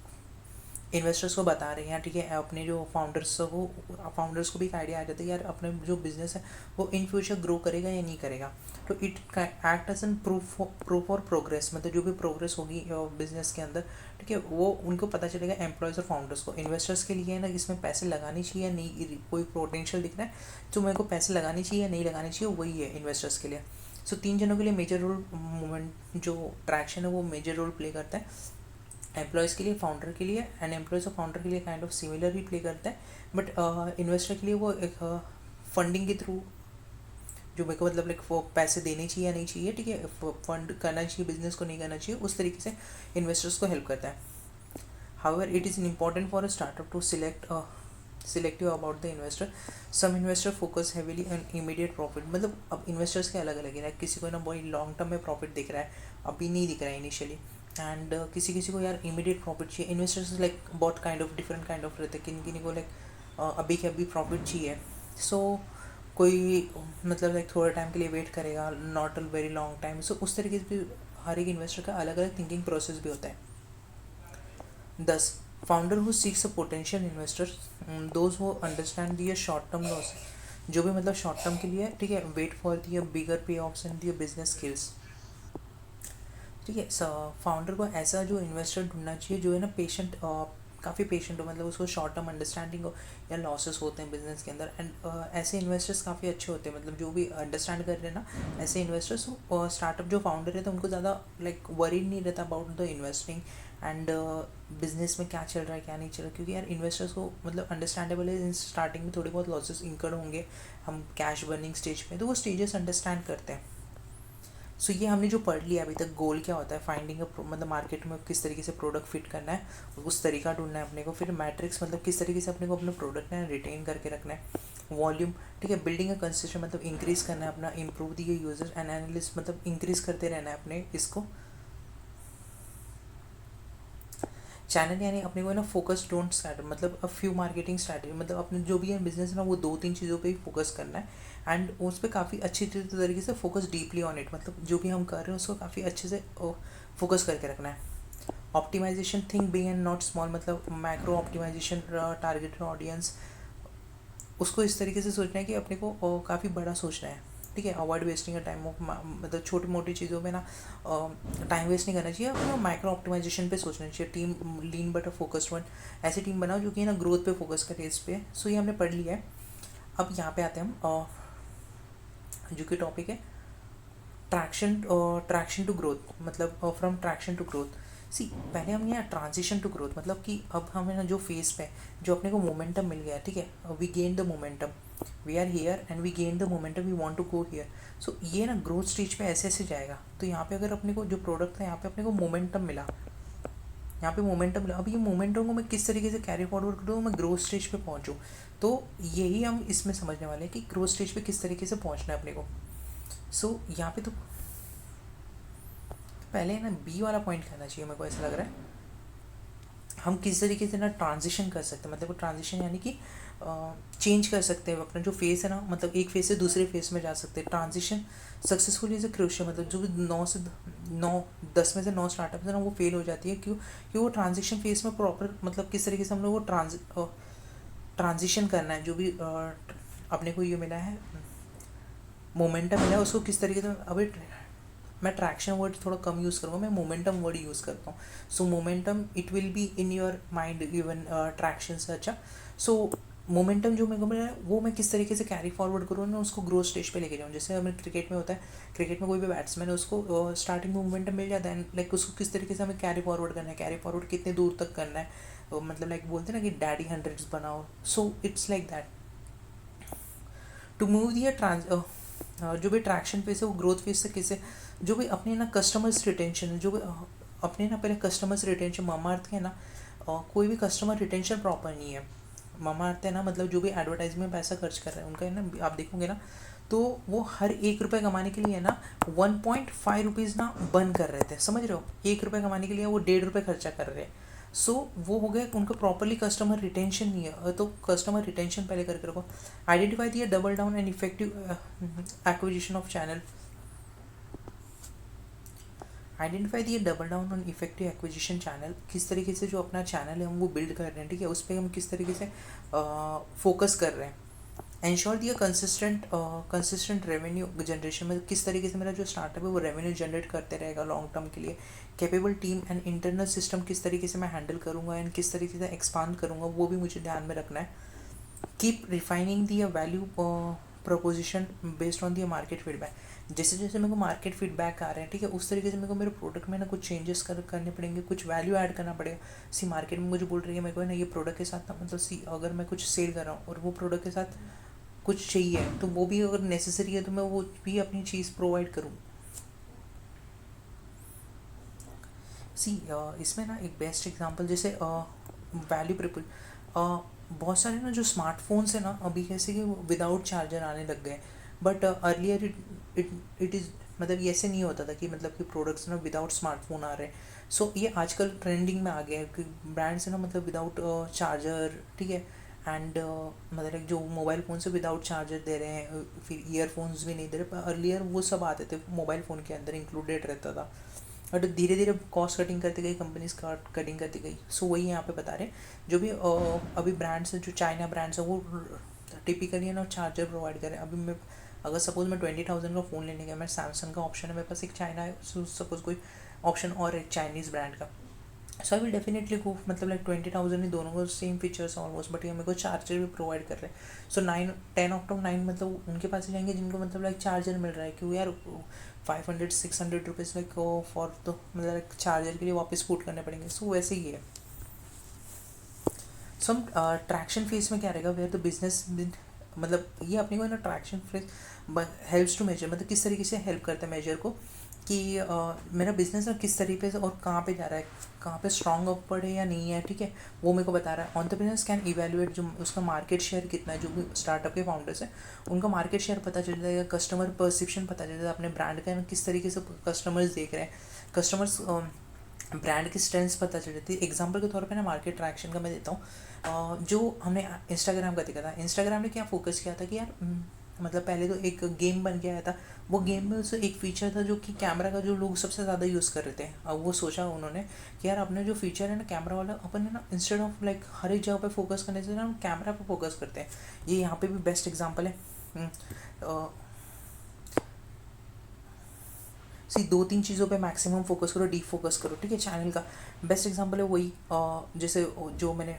इन्वेस्टर्स को बता रहे हैं, ठीक है, अपने जो फाउंडर्स को भी एक आइडिया आ जाता है यार अपने जो बिजनेस है वो इन फ्यूचर ग्रो करेगा या नहीं करेगा। तो it act as an proof और प्रोग्रेस, मतलब जो भी प्रोग्रेस होगी बिजनेस के अंदर, ठीक है, वो उनको पता चलेगा एम्प्लॉयज़ और फाउंडर्स को। इन्वेस्टर्स के लिए ना इसमें पैसे लगाने चाहिए या नहीं, कोई पोटेंशियल दिख रहा है तो मेरे को पैसे लगाने चाहिए या नहीं लगाने चाहिए, वही है इन्वेस्टर्स के लिए। सो तीन जनों के लिए मेजर रोल मूवमेंट जो ट्रैक्शन है वो मेजर रोल प्ले करता है। एम्प्लॉयज़ के लिए, फाउंडर के लिए, एंड एम्प्लॉयज़ और फाउंडर के लिए kind of similar he play करता है। बट इन्वेस्टर के लिए वो एक फंडिंग के थ्रू जो मेरे को मतलब लाइक वो पैसे देने चाहिए या नहीं चाहिए, ठीक है, फंड करना चाहिए बिजनेस को, नहीं करना चाहिए, उस तरीके से इन्वेस्टर्स को हेल्प करता है। However it is important for a startup to selective about the investor. Some investor focus heavily on immediate profit, मतलब अब इन्वेस्टर्स के अलग अलग है, किसी को ना बहुत लॉन्ग टर्म में प्रॉफिट दिख रहा है, अभी नहीं दिख रहा है इनिशियली, एंड किसी को यार इमीडिएट प्रॉफिट चाहिए। इन्वेस्टर्स लाइक बहुत kind of different kind of रहते हैं, किन को लाइक अभी के अभी प्रॉफिट चाहिए। सो कोई मतलब लाइक थोड़े टाइम के लिए वेट करेगा, not a very long time. So उस तरीके से भी हर एक इन्वेस्टर का अलग अलग थिंकिंग प्रोसेस भी होता है। 10 founder who seeks a potential investor, those who understand their short term loss, जो भी मतलब शॉर्ट टर्म के लिए, ठीक है, wait for their bigger payoffs and their business skills, ठीक है। फाउंडर को ऐसा जो इन्वेस्टर ढूंढना चाहिए जो है ना पेशेंट, काफ़ी पेशेंट हो, मतलब उसको शॉर्ट टर्म अंडरस्टैंडिंग हो या लॉसेस होते हैं बिजनेस के अंदर, एंड ऐसे इन्वेस्टर्स काफ़ी अच्छे होते हैं, मतलब जो भी अंडरस्टैंड कर रहे हैं ना ऐसे इन्वेस्टर्स। स्टार्टअप जो फाउंडर रहता है उनको ज़्यादा लाइक वरीड नहीं रहता about the investing and business में क्या चल रहा है क्या नहीं चल रहा, क्योंकि यार इन्वेस्टर्स को मतलब अंडरस्टैंडेबल है, स्टार्टिंग में थोड़ी बहुत लॉसेस इंकर्ड होंगे, हम कैश बर्निंग स्टेज पे, तो वो स्टेजेस अंडरस्टैंड करते हैं। सो ये हमने जो पढ़ लिया अभी तक, गोल क्या होता है, फाइंडिंग मतलब मार्केट में किस तरीके से प्रोडक्ट फिट करना है, उस तरीका ढूंढना है अपने को। फिर मैट्रिक्स मतलब किस तरीके से अपने को अपने प्रोडक्ट है रिटेन करके रखना है। वॉल्यूम, ठीक है, बिल्डिंग अ कंसिस्टेंट मतलब इंक्रीज करना है अपना, improve the user and analyst मतलब इंक्रीज करते रहना है अपने इसको। चैनल यानी अपने को है ना फोकस डोंट स्टार्ट, मतलब अ फ्यू मार्केटिंग स्ट्रैटेजी, मतलब अपने जो भी है बिजनेस है ना वो 2-3 चीज़ों पे ही फोकस करना है, एंड उस पर काफ़ी अच्छी तरीके से फोकस डीपली ऑन इट, मतलब जो भी हम कर रहे हैं उसको काफ़ी अच्छे से फोकस करके रखना है। Optimization, think big and not small, मतलब मैक्रो ऑप्टिमाइजेशन, टारगेटेड ऑडियंस, उसको इस तरीके से सोचना है कि अपने को काफ़ी बड़ा सोचना है, ठीक है। अवॉइड वेस्टिंग टाइम ऑफ, मतलब छोटी मोटी चीज़ों में ना टाइम वेस्ट नहीं करना चाहिए, अपने माइक्रो ऑप्टिमाइजेशन पे सोचना चाहिए। Team lean but focused one, ऐसी टीम बनाओ जो कि ना ग्रोथ पे फोकस करे इस पे। सो ये हमने पढ़ लिया है। अब यहाँ पे आते हैं हम जो कि टॉपिक है ट्रैक्शन टू ग्रोथ, मतलब फ्रॉम ट्रैक्शन टू ग्रोथ। सी पहले हमने यहाँ ट्रांजिशन टू ग्रोथ, मतलब कि अब हमें ना जो फेस पे जो अपने को मोमेंटम मिल गया, ठीक है, we gain the momentum, we are here and we gain the momentum, we want to go here. So ये ना ग्रोथ स्टेज पे ऐसे ऐसे जाएगा। तो यहाँ पे अगर अपने को जो प्रोडक्ट था यहाँ पे अपने को मोमेंटम मिला, यहाँ पे मोमेंटम मिला, अब ये मोमेंटम को मैं किस तरीके से कैरी फॉरवर्ड करूँ, मैं ग्रोथ स्टेज पे पहुँचूँ। तो यही हम इसमें समझने वाले हैं कि ग्रोथ स्टेज पे किस तरीके से पहुँचना है अपने को। सो यहाँ पे तो पहले ना बी वाला पॉइंट कहना चाहिए, मेरे को ऐसा लग रहा है। हम किस तरीके से ना ट्रांजिशन कर सकते हैं, मतलब ट्रांजिशन यानी कि चेंज कर सकते हैं अपना जो फेस है ना, मतलब एक फेस से दूसरे फेस में जा सकते हैं। Transition successful is a crucial, मतलब जो भी 10 में से 9 स्टार्टअप है ना वो फेल हो जाती है, क्योंकि वो ट्रांजिशन फेस में प्रॉपर मतलब किस तरीके से हम लोग वो ट्रांजिशन करना है, जो भी अपने को ये मिला है मोमेंटम मिला है उसको किस तरीके से। अभी मैं ट्रैक्शन वर्ड थोड़ा कम यूज़ करूँगा, मैं मोमेंटम वर्ड यूज़ करता हूँ। सो momentum it will be in your mind even traction से। अच्छा, सो मोमेंटम जो मेरे को मिला है वो मैं किस तरीके से कैरी फॉरवर्ड करूँ ना, उसको ग्रोथ स्टेज पे लेके जाऊँ। जैसे हमें क्रिकेट में होता है, क्रिकेट में कोई भी बैट्समैन है उसको स्टार्टिंग में मोमेंटम मिल जाता है, लाइक उसको किस तरीके से हमें कैरी फॉरवर्ड करना है, कैरी फॉरवर्ड कितने दूर तक करना है, मतलब लाइक बोलते हैं ना कि डैडी हंड्रेड्स बनाओ। So it's like that to move there जो भी ट्रैक्शन फेस है वो ग्रोथ फेस से कैसे जो भी अपने ना कस्टमर्स रिटेंशन है, जो भी अपने ना पहले कस्टमर्स रिटेंशन, मामाअर्थ के ना कोई भी कस्टमर रिटेंशन प्रॉपर नहीं है। मामाअर्थ है ना, मतलब जो भी एडवर्टाइजमेंट में पैसा खर्च कर रहे हैं उनका है ना, आप देखोगे ना तो वो हर 1 रुपये कमाने के लिए ना 1.5 रुपीज़ ना बर्न कर रहे थे, समझ रहे हो? 1 रुपये कमाने के लिए वो 1.5 रुपये खर्चा कर रहे हैं। सो वो हो गया कि उनका प्रॉपरली कस्टमर रिटेंशन नहीं है। तो कस्टमर रिटेंशन पहले करके रखो। Identify the double down and effective acquisition of channel. Identify the double down on effective acquisition channel. किस तरीके से जो अपना चैनल है हम वो बिल्ड कर रहे हैं, ठीक है, उस पर हम किस तरीके से फोकस कर रहे हैं। एंश्योर दिया कंसिस्टेंट रेवेन्यू जनरेशन में, किस तरीके से मेरा जो स्टार्टअप है वो रेवेन्यू जनरेट करते रहेगा लॉन्ग टर्म के लिए। Capable team and internal system किस तरीके से मैं हैंडल करूँगा एंड किस तरीके से एक्सपांड करूँगा, वो भी मुझे ध्यान में रखना है। Keep refining the value proposition based on the market feedback. जैसे जैसे मेरे को मार्केट फीडबैक आ रहे हैं, ठीक है, उस तरीके से मेरे को मेरे प्रोडक्ट में ना कुछ चेंजेस करने पड़ेंगे, कुछ वैल्यू ऐड करना पड़ेगा। सी मार्केट में मुझे बोल रही है मेरे को है ना ये प्रोडक्ट के साथ ना, मतलब सी अगर मैं कुछ सेल कर रहा हूँ और वो प्रोडक्ट के साथ कुछ चाहिए तो वो भी अगर नेसेसरी है तो मैं वो भी अपनी चीज़ प्रोवाइड करूँ। सी इसमें ना एक बेस्ट एग्जांपल जैसे वैल्यू प्रिपल, बहुत सारे ना जो स्मार्टफोन्स है ना अभी कैसे कि विदाउट चार्जर आने लग गए। बट अर्लियर इट इज़, मतलब ये ऐसे नहीं होता था कि मतलब कि प्रोडक्ट्स ना विदाउट स्मार्टफोन आ रहे हैं। सो ये आजकल ट्रेंडिंग में आ गया है कि ब्रांड्स है ना मतलब विदाउट चार्जर, ठीक है, एंड मतलब जो मोबाइल फ़ोन से विदाउट चार्जर दे रहे हैं, फिर ईयरफोन्स भी नहीं दे रहे। पर अर्लियर वो सब आते थे मोबाइल फ़ोन के अंदर इंक्लूडेड रहता था। और धीरे धीरे कॉस्ट कटिंग करती गई, कंपनीज कटिंग करती गई। सो वही यहाँ पे बता रहे हैं जो भी अभी ब्रांड्स हैं, जो चाइना ब्रांड्स हैं वो टिपिकली है ना चार्जर प्रोवाइड करें। अभी मैं अगर सपोज मैं 20,000 का फ़ोन लेने गया, मैं सैमसंग का ऑप्शन है मेरे पास, एक चाइना है, सपोज कोई ऑप्शन और एक चाइनीज़ ब्रांड का, सो आई विल डेफिनेटली गो, मतलब लाइक 20,000 ही, दोनों को सेम फीचर्स ऑलमोस्ट, बट ये मेरे को चार्जर भी प्रोवाइड कर रहे हैं। सो 10 आउट ऑफ 9 मतलब उनके पास ही जाएंगे जिनको मतलब लाइक चार्जर मिल रहा है, क्योंकि यार 500-600 रुपीज़ लाइक फॉर तो मतलब लाइक चार्जर के लिए वापस पुट करने पड़ेंगे। सो वैसे ही है। सो हम ट्रैक्शन फेज में क्या रहेगा, वेयर द बिजनेस, मतलब ये अपने को ना traction phase helps to measure, मतलब किस तरीके से हेल्प करता है मेजर को कि मेरा बिजनेस किस तरीके से और कहाँ पे जा रहा है, कहाँ पे स्ट्रॉन्ग अपवर्ड है या नहीं है, ठीक है, वो मेरे को बता रहा है। एंटरप्रेन्योर्स कैन इवैल्यूएट जो उसका मार्केट शेयर कितना है, जो भी स्टार्टअप के फाउंडर्स हैं उनका मार्केट शेयर पता चल जाएगा, कस्टमर परसेप्शन पता चल जाएगा, अपने ब्रांड का किस तरीके से कस्टमर्स देख रहे हैं, कस्टमर्स ब्रांड की स्ट्रेंथ्स पता चल जाती है। एग्जांपल के तौर पे ना मार्केट ट्रैक्शन का मैं देता हूँ। जो हमने इंस्टाग्राम का देखा था, इंस्टाग्राम ने क्या फोकस किया था कि यार मतलब पहले तो एक गेम बन के आया था, वो गेम में उससे एक फ़ीचर था जो कि कैमरा का जो लोग सबसे ज़्यादा यूज़ कर रहे थे। अब वो सोचा उन्होंने कि यार अपने जो फीचर है ना कैमरा वाला, अपन है ना इंस्टेड ऑफ लाइक हर एक जगह पे फोकस करने से ना हम कैमरा पे फोकस करते हैं। ये यहाँ पे भी बेस्ट एग्जांपल है। सी 2-3 चीज़ों पे मैक्सिमम फोकस करो, डीप फोकस करो, ठीक है। चैनल का बेस्ट एग्जांपल है वही जैसे जो मैंने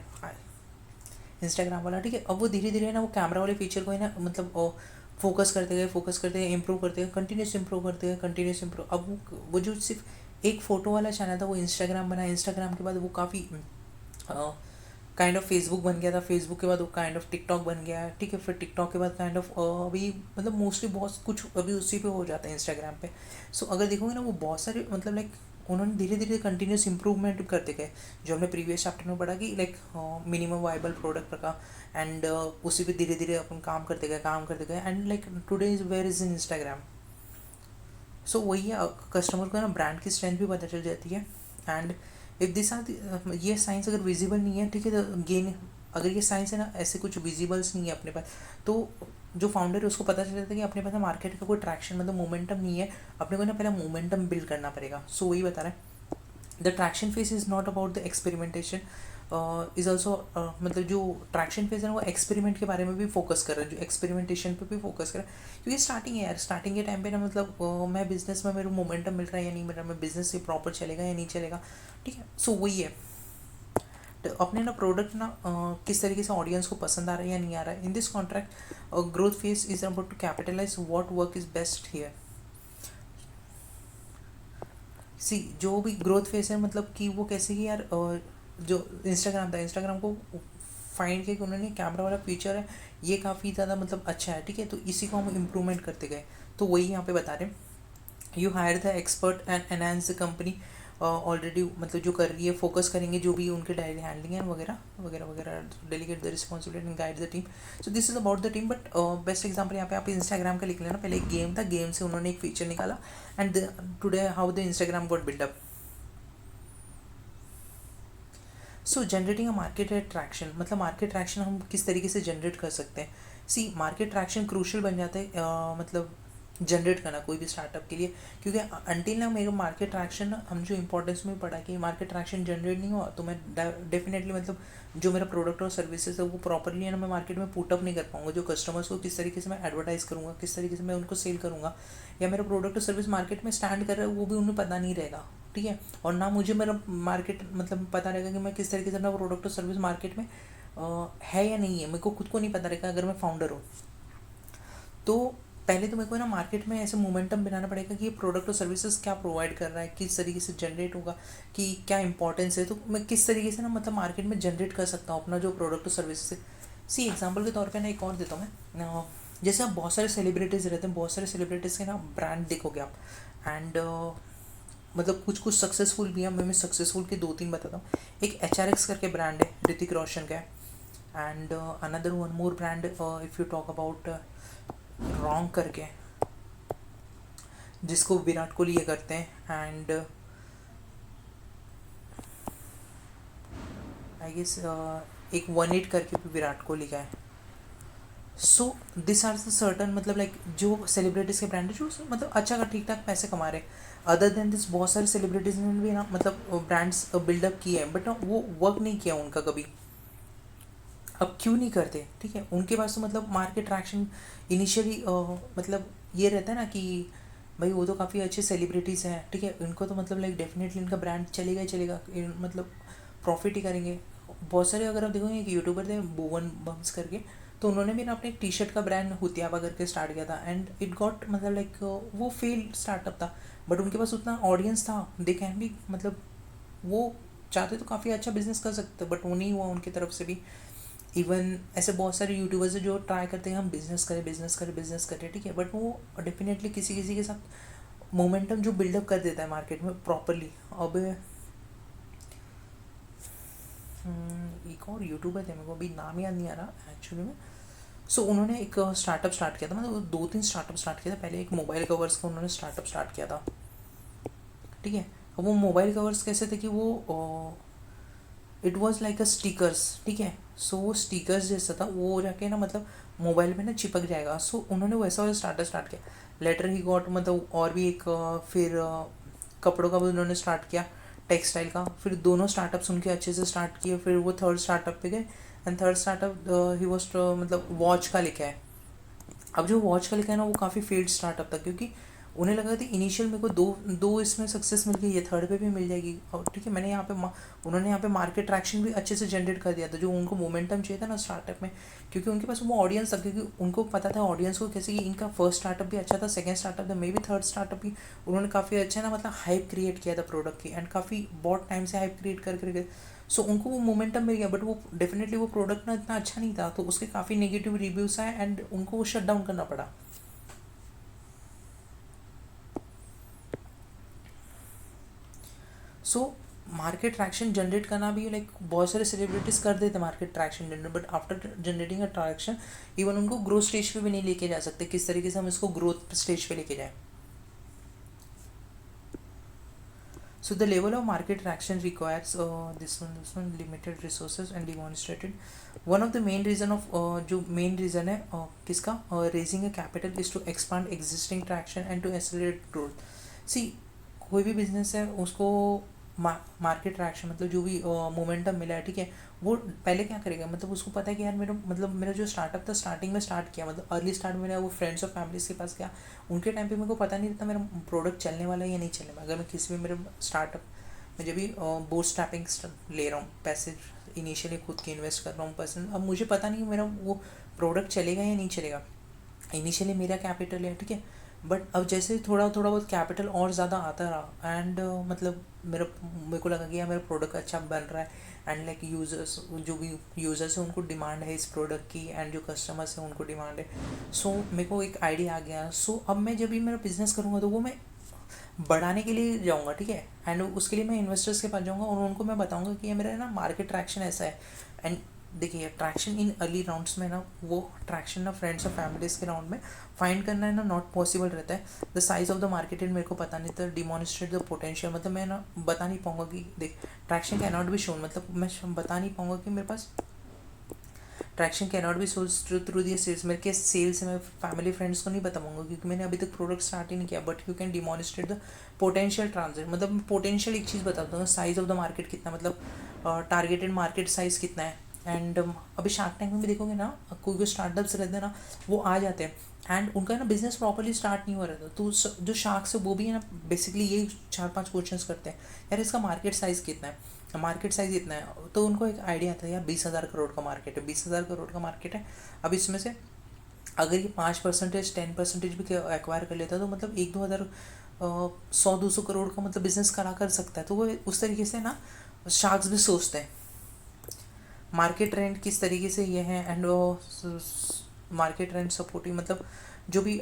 इंस्टाग्राम वाला, ठीक है। अब वो धीरे धीरे ना वो कैमरा वाले फीचर को है ना मतलब फोकस करते गए, इंप्रूव करते गए, कंटिन्यूस इंप्रूव करते गए, कंटिन्यूस इंप्रूव। अब वो जो सिर्फ एक फ़ोटो वाला चैनल था वो इंस्टाग्राम बना, इंस्टाग्राम के बाद वो काफ़ी काइंड ऑफ फेसबुक बन गया था, फेसबुक के बाद वो काइंड ऑफ टिकटॉक बन गया, ठीक है। फिर टिकटॉक के बाद काइंड ऑफ अभी मतलब मोस्टली बहुत कुछ अभी उसी पे हो जाता है इंस्टाग्राम पे। सो अगर देखोगे ना वो बहुत सारे मतलब लाइक उन्होंने धीरे धीरे कंटिन्यूस इंप्रूवमेंट करते गए, जो हमने प्रीवियस चैप्टर में पढ़ा कि लाइक मिनिमम वाइबल प्रोडक्ट रखा एंड उसी पे धीरे धीरे अपन काम करते गए and like today is where is in Instagram. So वही है, कस्टमर को ना ब्रांड की स्ट्रेंथ भी पता चल जाती है। एंड इफ दिस आर ये साइंस अगर विजिबल नहीं है, ठीक है, तो गेन अगर ये साइंस है ना ऐसे कुछ विजिबल्स नहीं है अपने पास, तो जो फाउंडर है उसको पता चल जाता है कि अपने पास मार्केट का कोई ट्रैक्शन मतलब मोमेंटम नहीं है, अपने को ना पहले मोमेंटम बिल्ड करना पड़ेगा। सो वही बता रहा है the traction phase is not about the experimentation is also, मतलब जो ट्रैक्शन फेज है वो एक्सपेरिमेंट के बारे में भी फोकस कर रहा है, जो एक्सपेरिमेंटेशन पे भी फोकस कर रहा है, क्योंकि स्टार्टिंग है यार, स्टार्टिंग के टाइम पे ना मतलब मैं बिजनेस में मेरे मोमेंटम मिल रहा है या नहीं मिल रहा, मैं बिजनेस से प्रॉपर चलेगा या नहीं चलेगा, ठीक है। सो वही है, तो अपने ना प्रोडक्ट ना किस तरीके से ऑडियंस को पसंद आ रहा है या नहीं आ रहा है। In this contract growth phase is about to capitalize what work is best here. See जो भी ग्रोथ फेज है मतलब कि वो कैसे कि यार जो इंस्टाग्राम था, इंस्टाग्राम को फाइंड किया कि उन्होंने कैमरा वाला फीचर है ये काफ़ी ज़्यादा मतलब अच्छा है, ठीक है, तो इसी को हम इम्प्रूवमेंट करते गए। तो वही यहाँ पे बता रहे हैं you hire the expert and enhance the company already मतलब जो कर रही है, फोकस करेंगे जो भी उनके डायरी हैंडलिंग है वगैरह वगैरह वगैरह, delegate the responsibility and guide the team. So this is about the team. But best example यहाँ पे आप इंस्टाग्राम का लिख लेना. पहले एक गेम था, गेम से उन्होंने एक फीचर निकाला and today how the Instagram got buildup. So generating a market traction, मतलब मार्केट ट्रैक्शन हम किस तरीके से जनरेट कर सकते हैं. सी मार्केट ट्रैक्शन क्रूशल बन जाता है मतलब जनरेट करना कोई भी स्टार्टअप के लिए, क्योंकि अनटिल ना मेरे मार्केट ट्रैक्शन हम जो इंपॉर्टेंस में पढ़ा कि मार्केट ट्रैक्शन जनरेट नहीं हुआ तो मैं डेफिनेटली मतलब जो मेरा प्रोडक्ट और सर्विसेज है वो प्रॉपरली है ना मैं मार्केट में पुटअप नहीं कर पाऊंगा. जो कस्टमर्स को किस तरीके से मैं एडवर्टाइज करूँगा, किस तरीके से मैं उनको सेल करूँगा, या मेरा प्रोडक्ट और सर्विस मार्केट में स्टैंड कर रहा है वो भी उन्हें पता नहीं रहेगा. ठीक है. और ना मुझे मेरा मार्केट मतलब पता रहेगा कि मैं किस तरीके से अपना प्रोडक्ट और सर्विस मार्केट में है या नहीं है. मेरे को खुद को नहीं पता रहेगा अगर मैं फाउंडर हूँ. तो पहले तो मेरे को ना मार्केट में ऐसे मोमेंटम बनाना पड़ेगा कि ये प्रोडक्ट और सर्विसेज क्या प्रोवाइड कर रहा है, किस तरीके से जनरेट होगा, कि क्या इंपॉर्टेंस है. तो मैं किस तरीके से ना मतलब मार्केट में जनरेट कर सकता हूँ अपना जो प्रोडक्ट और सर्विसेज है. सी एग्जांपल के तौर पे ना एक और देता हूँ मैं. जैसे आप बहुत सारे सेलिब्रिटीज़ रहते हैं, बहुत सारे सेलिब्रिटीज़ के ना ब्रांड देखोगे आप. एंड मतलब कुछ कुछ सक्सेसफुल भी हैं. मैं सक्सेसफुल के दो तीन बताता हूँ. एक HRX करके ब्रांड है, ऋतिक रोशन का है. And another one more brand if you talk about wrong करके, जिसको विराट कोहली ये करते हैं. एंड आई गेस एक 1-8 करके भी विराट कोहली का है. So this are the certain मतलब लाइक जो सेलिब्रिटीज़ के ब्रांड है जो मतलब अच्छा ठीक ठाक पैसे कमा रहे हैं. अदर देन दिस बहुत सारे सेलिब्रिटीज़ ने भी ना मतलब ब्रांड्स बिल्डअप किए हैं, बट वो वर्क नहीं किया उनका कभी. अब क्यों नहीं करते, ठीक है. उनके पास तो मतलब मार्केट ट्रैक्शन इनिशियली मतलब ये रहता है ना कि भाई वो तो काफ़ी अच्छे सेलिब्रिटीज़ हैं, ठीक है. इनको तो मतलब लाइक डेफिनेटली इनका ब्रांड चलेगा ही चलेगा, मतलब प्रॉफिट ही करेंगे. बहुत सारे अगर आप देखोगे एक यूट्यूबर थे भुवन बम्स करके, तो उन्होंने भी ना अपने एक टी शर्ट का ब्रांड हुतियाबा करके स्टार्ट किया था. एंड इट गॉट मतलब लाइक वो फेल स्टार्टअप था, बट उनके पास उतना ऑडियंस था. दे कैन भी मतलब वो चाहते तो काफ़ी अच्छा बिजनेस कर सकते, बट वो नहीं हुआ उनकी तरफ से भी. इवन ऐसे बहुत सारे यूट्यूबर्स हैं जो ट्राई करते हैं हम बिज़नेस करें बिज़नेस करें बिज़नेस करें, ठीक है. बट वो डेफिनेटली किसी किसी के साथ मोमेंटम जो बिल्डअप कर देता है मार्केट में प्रॉपरली. अब एक और यूट्यूबर थे, मेरे को अभी नाम याद नहीं आ रहा एक्चुअली में. सो उन्होंने एक स्टार्टअप स्टार्ट किया था, मतलब 2-3 स्टार्टअप स्टार्ट किया था. पहले एक मोबाइल कवर्स का उन्होंने स्टार्टअप स्टार्ट किया था, ठीक है. अब वो मोबाइल कवर्स कैसे थे कि वो it was like a stickers, ठीक है. सो वो स्टिकर्स जैसा था, वो जाके ना मतलब मोबाइल में ना चिपक जाएगा. सो उन्होंने वैसा वाला स्टार्ट किया. लेटर ही गॉट मतलब और भी एक फिर कपड़ों का भी उन्होंने स्टार्ट किया, टेक्सटाइल का. फिर दोनों स्टार्टअप्स उनके अच्छे से स्टार्ट किए. फिर वो थर्ड स्टार्टअप पे गए. And third startup he was मतलब वॉच का लिखा है. अब जो वॉच का लिखा है ना वो काफ़ी फेल्ड स्टार्टअप था, क्योंकि उन्हें लगा था इनिशियल मेरे को दो दो इसमें सक्सेस मिल गई है, थर्ड पे भी मिल जाएगी. और ठीक है, मैंने यहाँ पे उन्होंने यहाँ पे मार्केट ट्रैक्शन भी अच्छे से जनरेट कर दिया था, जो उनको मोमेंटम चाहिए था ना स्टार्टअप में. क्योंकि उनके पास वो ऑडियंस था, क्योंकि उनको पता था ऑडियंस को कैसे कि इनका फर्स्ट स्टार्टअप भी अच्छा था, सेकंड स्टार्टअप था, मे भी थर्ड स्टार्टअप भी उन्होंने काफ़ी अच्छा ना मतलब हाइप क्रिएट किया था प्रोडक्ट की. एंड काफ़ी बहुत टाइम से हाइप क्रिएट करके सो उनको वो मोमेंटम मिल गया. बट वो डेफिनेटली वो प्रोडक्ट ना इतना अच्छा नहीं था, तो उसके काफ़ी नेगेटिव रिव्यूज़ आए एंड उनको वो शट डाउन करना पड़ा. सो मार्केट ट्रैक्शन जनरेट करना भी लाइक बहुत सारे सेलिब्रिटीज़ कर देते market traction generate, but after generating a traction even उनको ग्रोथ स्टेज पे भी नहीं लेके जा सकते. किस तरीके से हम इसको ग्रोथ स्टेज पे लेके जाएं. So the level of market traction requires this one limited resources and demonstrated. One of the main reason of जो main reason है किसका raising a capital is to expand existing traction and to accelerate growth. See कोई भी business है उसको market traction मतलब जो भी मोमेंटम मिला है, ठीक है, वो पहले क्या करेगा मतलब उसको पता है कि यार मेरा जो स्टार्टअप था स्टार्टिंग में स्टार्ट किया मतलब अर्ली स्टार्ट में मेरा वो फ्रेंड्स और फैमिलीज़ के पास गया. उनके टाइम पे मेरे को पता नहीं रहता मेरा प्रोडक्ट चलने वाला है या नहीं चलने वाला. अगर मैं किसी भी मेरे स्टार्टअप में जब भी बूट स्ट्रैपिंग ले रहा हूँ, पैसे इनिशियली खुद के इन्वेस्ट कर रहा हूँ पर्सन, अब मुझे पता नहीं मेरा वो प्रोडक्ट चलेगा या नहीं चलेगा. इनिशियली मेरा कैपिटल है, ठीक है, बट अब जैसे थोड़ा थोड़ा बहुत कैपिटल और ज़्यादा आता रहा एंड मतलब मेरे को लगा कि यार मेरा प्रोडक्ट अच्छा बन रहा है. एंड लाइक यूज़र्स जो भी यूज़र्स हैं उनको डिमांड है इस प्रोडक्ट की, एंड जो कस्टमर्स हैं उनको डिमांड है. सो मेरे को एक आइडिया आ गया. सो अब मैं जब भी मेरा बिज़नेस करूँगा तो वो मैं बढ़ाने के लिए जाऊँगा, ठीक है। एंड उसके लिए मैं इन्वेस्टर्स के पास जाऊँगा और उनको मैं बताऊँगा कि ये मेरा ना मार्केट ट्रैक्शन ऐसा है। एंड देखिए, ट्रैक्शन इन अर्ली राउंड्स में ना, वो ट्रैक्शन ना फ्रेंड्स और फैमिलीज़ के राउंड में फाइंड करना है ना नॉट पॉसिबल रहता है। The size of the market मेरे को पता नहीं था, डिमॉन्स्ट्रेट द पोटेंशियल, मतलब मैं ना बता नहीं पाऊँगा कि देख traction can not be shown, मतलब मैं बता नहीं पाऊँगा कि मेरे पास traction can not be sold through their sales. मेरे के सेल्स मैं फैमिली फ्रेंड्स को नहीं बता पाऊंगा क्योंकि मैंने अभी तक प्रोडक्ट स्टार्ट ही नहीं किया। But you can demonstrate the potential ट्रांजेक्ट, मतलब पोटेंशियल एक चीज़ बताता हूँ, साइज ऑफ द मार्केट कितना, मतलब टारगेटेड मार्केट साइज कितना है। एंड अभी शार्क टैंक में भी देखोगे ना, कोई स्टार्टअप्स रहते हैं ना, वो आ जाते हैं एंड उनका ना बिजनेस प्रॉपरली स्टार्ट नहीं हो रहा था, तो जो शार्क्स है वो भी है ना बेसिकली ये 4-5 क्वेश्चंस करते हैं, यार इसका मार्केट साइज़ कितना है, मार्केट साइज़ इतना है। तो उनको एक आइडिया आता है यार 20,000 करोड़ का मार्केट है, 20,000 करोड़ का मार्केट है। अब इसमें से अगर ये 5%, 10% भी एक्वायर कर लेता है तो मतलब 1-2 हज़ार 100-200 करोड़ का मतलब बिजनेस करा कर सकता है। तो वो उस तरीके से ना शार्क्स भी सोचते हैं मार्केट ट्रेंड किस तरीके से ये है। एंड मार्केट ट्रेंड सपोर्टिंग, मतलब जो भी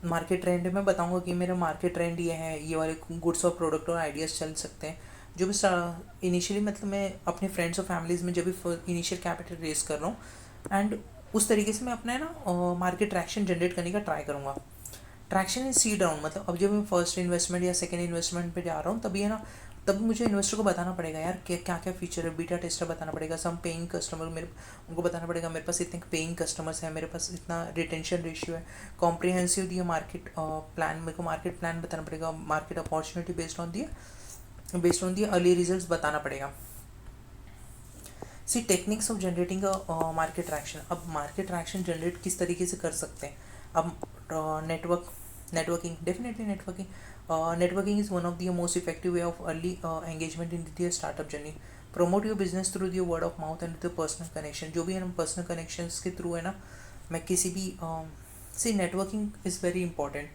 मार्केट ट्रेंड है मैं बताऊंगा कि मेरा मार्केट ट्रेंड ये है, ये वाले गुड्स और प्रोडक्ट और आइडियाज़ चल सकते हैं। जो भी इनिशियली मतलब मैं अपने फ्रेंड्स और फैमिलीज़ में जब भी इनिशियल कैपिटल रेस कर रहा हूँ एंड उस तरीके से मैं अपना है ना मार्केट ट्रैक्शन जनरेट करने का ट्राई करूँगा। ट्रैक्शन इन सीड राउंड, मतलब अब जब मैं फर्स्ट इन्वेस्टमेंट या सेकंड इन्वेस्टमेंट पे जा रहा हूँ तभी है ना, तभी मुझे इन्वेस्टर को बताना पड़ेगा यार क्या क्या फीचर है, बीटा टेस्टर बताना पड़ेगा, सम पेइंग कस्टमर, मेरे उनको बताना पड़ेगा मेरे पास इतने पेइंग कस्टमर्स हैं, मेरे पास इतना रिटेंशन रेशियो है, कॉम्प्रिहेंसिव दिया मार्केट प्लान, मेरे को मार्केट प्लान बताना पड़ेगा, market opportunity based on the early results बताना पड़ेगा। See techniques of generating market traction. अब मार्केट ट्रैक्शन जनरेट किस तरीके से कर सकते हैं। अब networking, definitely networking is one of the most effective way of early engagement in the startup journey. Promote your business through the word of mouth and the personal connection. जो भी है ना पर्सनल कनेक्शंस के through है ना, मैं किसी भी see networking is very important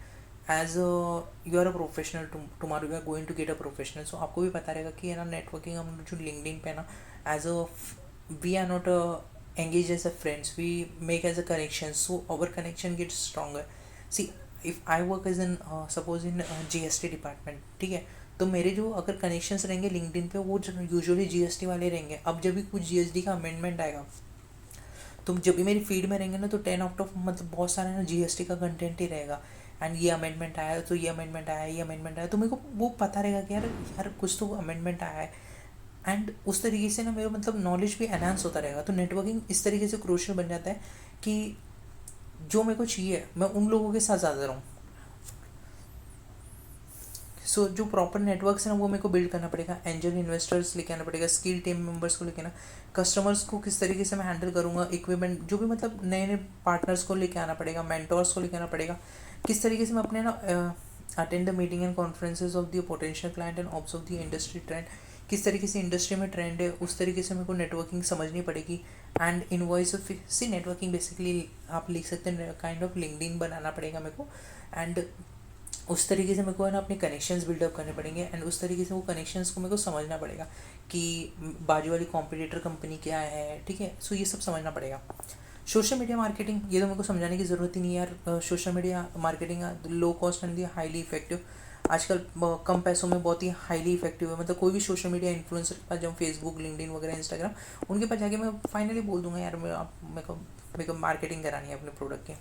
as you are a professional, tomorrow you are going to get a professional. So आपको भी पता रहेगा कि है ना नेटवर्किंग हम जो लिंक्डइन पे ना as a we are not engaged as a friends, we make as a connection, so our connection gets stronger. See, if I work as in suppose in GST department, ठीक है, तो मेरे जो अगर कनेक्शंस रहेंगे LinkedIn पे वो usually GST वाले रहेंगे। अब जब भी कुछ जीएसटी का अमेंडमेंट आएगा तो जब भी मेरी फीड में रहेंगे ना तो 10 आउट ऑफ मतलब बहुत सारा ना जीएसटी का कंटेंट ही रहेगा। एंड ये अमेंडमेंट आया तो ये अमेंडमेंट आया, ये अमेंडमेंट आया, तो मेरे को वो पता रहेगा कि यार कुछ तो अमेंडमेंट आया है। एंड उस तरीके से ना मेरा मतलब नॉलेज भी एनहांस होता रहेगा। तो नेटवर्किंग इस तरीके से क्रूशियल बन जाता है कि जो मेरे को चाहिए मैं उन लोगों के साथ ज़्यादा रहूँ। सो जो प्रॉपर नेटवर्क्स है ना वो मेरे को बिल्ड करना पड़ेगा, एंजल इन्वेस्टर्स लेके आना पड़ेगा, स्किल टीम मेंबर्स को लेके आना, कस्टमर्स को किस तरीके से मैं हैंडल करूँगा, इक्विपमेंट जो भी मतलब नए नए पार्टनर्स को लेके आना पड़ेगा, मेंटोर्स को लेके आना पड़ेगा, किस तरीके से मैं अपने ना attend the meeting and conferences of the potential client and observe the industry trend. किस तरीके से इंडस्ट्री में ट्रेंड है उस तरीके से मेरे को नेटवर्किंग समझनी पड़ेगी। एंड इनवॉइस सी नेटवर्किंग बेसिकली आप लिख सकते हैं काइंड ऑफ लिंक्डइन बनाना पड़ेगा मेरे को। एंड उस तरीके से मेरे को है ना अपने कनेक्शंस बिल्डअप करने पड़ेंगे एंड उस तरीके से वो कनेक्शंस को मेरे को समझना पड़ेगा कि बाजू वाली कॉम्पिटिटर कंपनी क्या है, ठीक है। सो ये सब समझना पड़ेगा। सोशल मीडिया मार्केटिंग, ये तो मेरे को समझाने की ज़रूरत ही नहीं है यार। Social media marketing low cost and highly effective, आजकल कम पैसों में बहुत ही हाईली इफेक्टिव है। मतलब कोई भी सोशल मीडिया इन्फ्लुएंसर के पास जाऊँ, फेसबुक, लिंक्डइन वगैरह, इंस्टाग्राम, उनके पास जाके मैं फाइनली बोल दूंगा यार मेरे को मार्केटिंग करानी है अपने प्रोडक्ट की।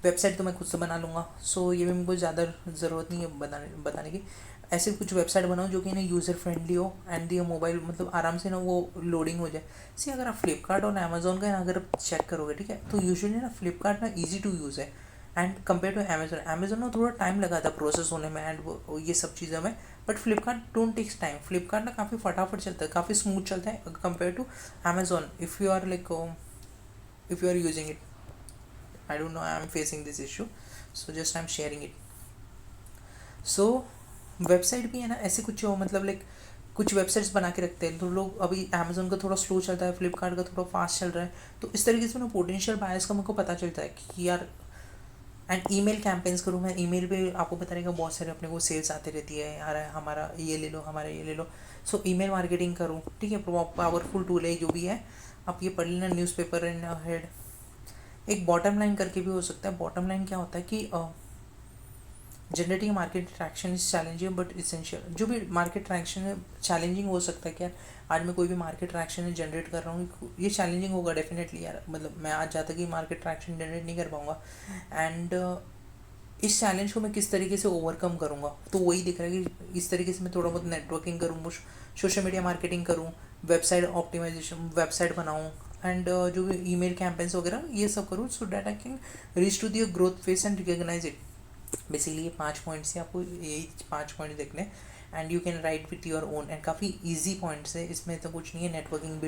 वेबसाइट तो मैं खुद से बना लूँगा, सो ये भी मेरे को ज़्यादा ज़रूरत नहीं है बताने की। ऐसे कुछ वेबसाइट बनाओ जो कि ना यूज़र फ्रेंडली हो एंड दी मोबाइल मतलब आराम से ना वो लोडिंग हो जाए। सी अगर आप फ्लिपकार्ट और अमेज़ोन का अगर आप चेक करोगे, ठीक है, तो यूजुअली ना फ्लिपकार्ट ना ईजी टू यूज़ है एंड कम्पेयर टू अमेज़ोन ना थोड़ा टाइम लगा था प्रोसेस होने में एंड वो ये सब चीज़ें में। But Flipkart don't takes time, Flipkart ना काफ़ी फटाफट चलता है, काफ़ी स्मूथ चलता है compare to Amazon. If you are using it, I don't know, I am facing this issue, so just I'm sharing it. So website भी है ना ऐसे कुछ मतलब लाइक कुछ वेबसाइट्स बना के रखते हैं तो लोग, अभी अमेज़ोन का थोड़ा स्लो चलता है, फ्लिपकार्ट का थोड़ा फास्ट चल रहा है, तो इस तरीके से ना पोटेंशियल बायर्स का मेरे को पता चलता है कि यार। एंड ईमेल कैंपेन्स करूँ मैं, ईमेल पे आपको पता रहेगा बहुत सारे अपने को सेल्स आते रहती है, यार हमारा ये ले लो, हमारा ये ले लो। सो ईमेल मार्केटिंग करूँ, ठीक है, पावरफुल टूल है जो भी है, आप ये पढ़ लेना, न्यूज़पेपर एंड हेड। एक बॉटम लाइन करके भी हो सकता है। बॉटम लाइन क्या होता है कि generating market traction is challenging but essential. जो भी मार्केट ट्रैक्शन है चैलेंजिंग हो सकता है कि यार आज मैं कोई भी मार्केट ट्रैक्शन जनरेट कर रहा हूँ, ये चैलेंजिंग होगा डेफिनेटली यार, मतलब मैं आज जाता कि मार्केट ट्रैक्शन जनरेट नहीं कर पाऊँगा। एंड इस चैलेंज को मैं किस तरीके से ओवरकम करूँगा, तो वही दिख रहा है कि इस तरीके से मैं थोड़ा बहुत नेटवर्किंग करूँ, सोशल मीडिया मार्केटिंग करूँ, वेबसाइट ऑप्टिमाइजेशन, वेबसाइट बनाऊँ, एंड जो भी ईमेल कैंपेन्स वगैरह ये सब करूँ, so that I can reach to the growth phase and recognize it. Basically ये 5 पॉइंट्स हैं, आपको यही 5 पॉइंट देखने, and you can write with your own, and काफ़ी ईजी पॉइंट्स है, इसमें तो कुछ नहीं है। नेटवर्किंग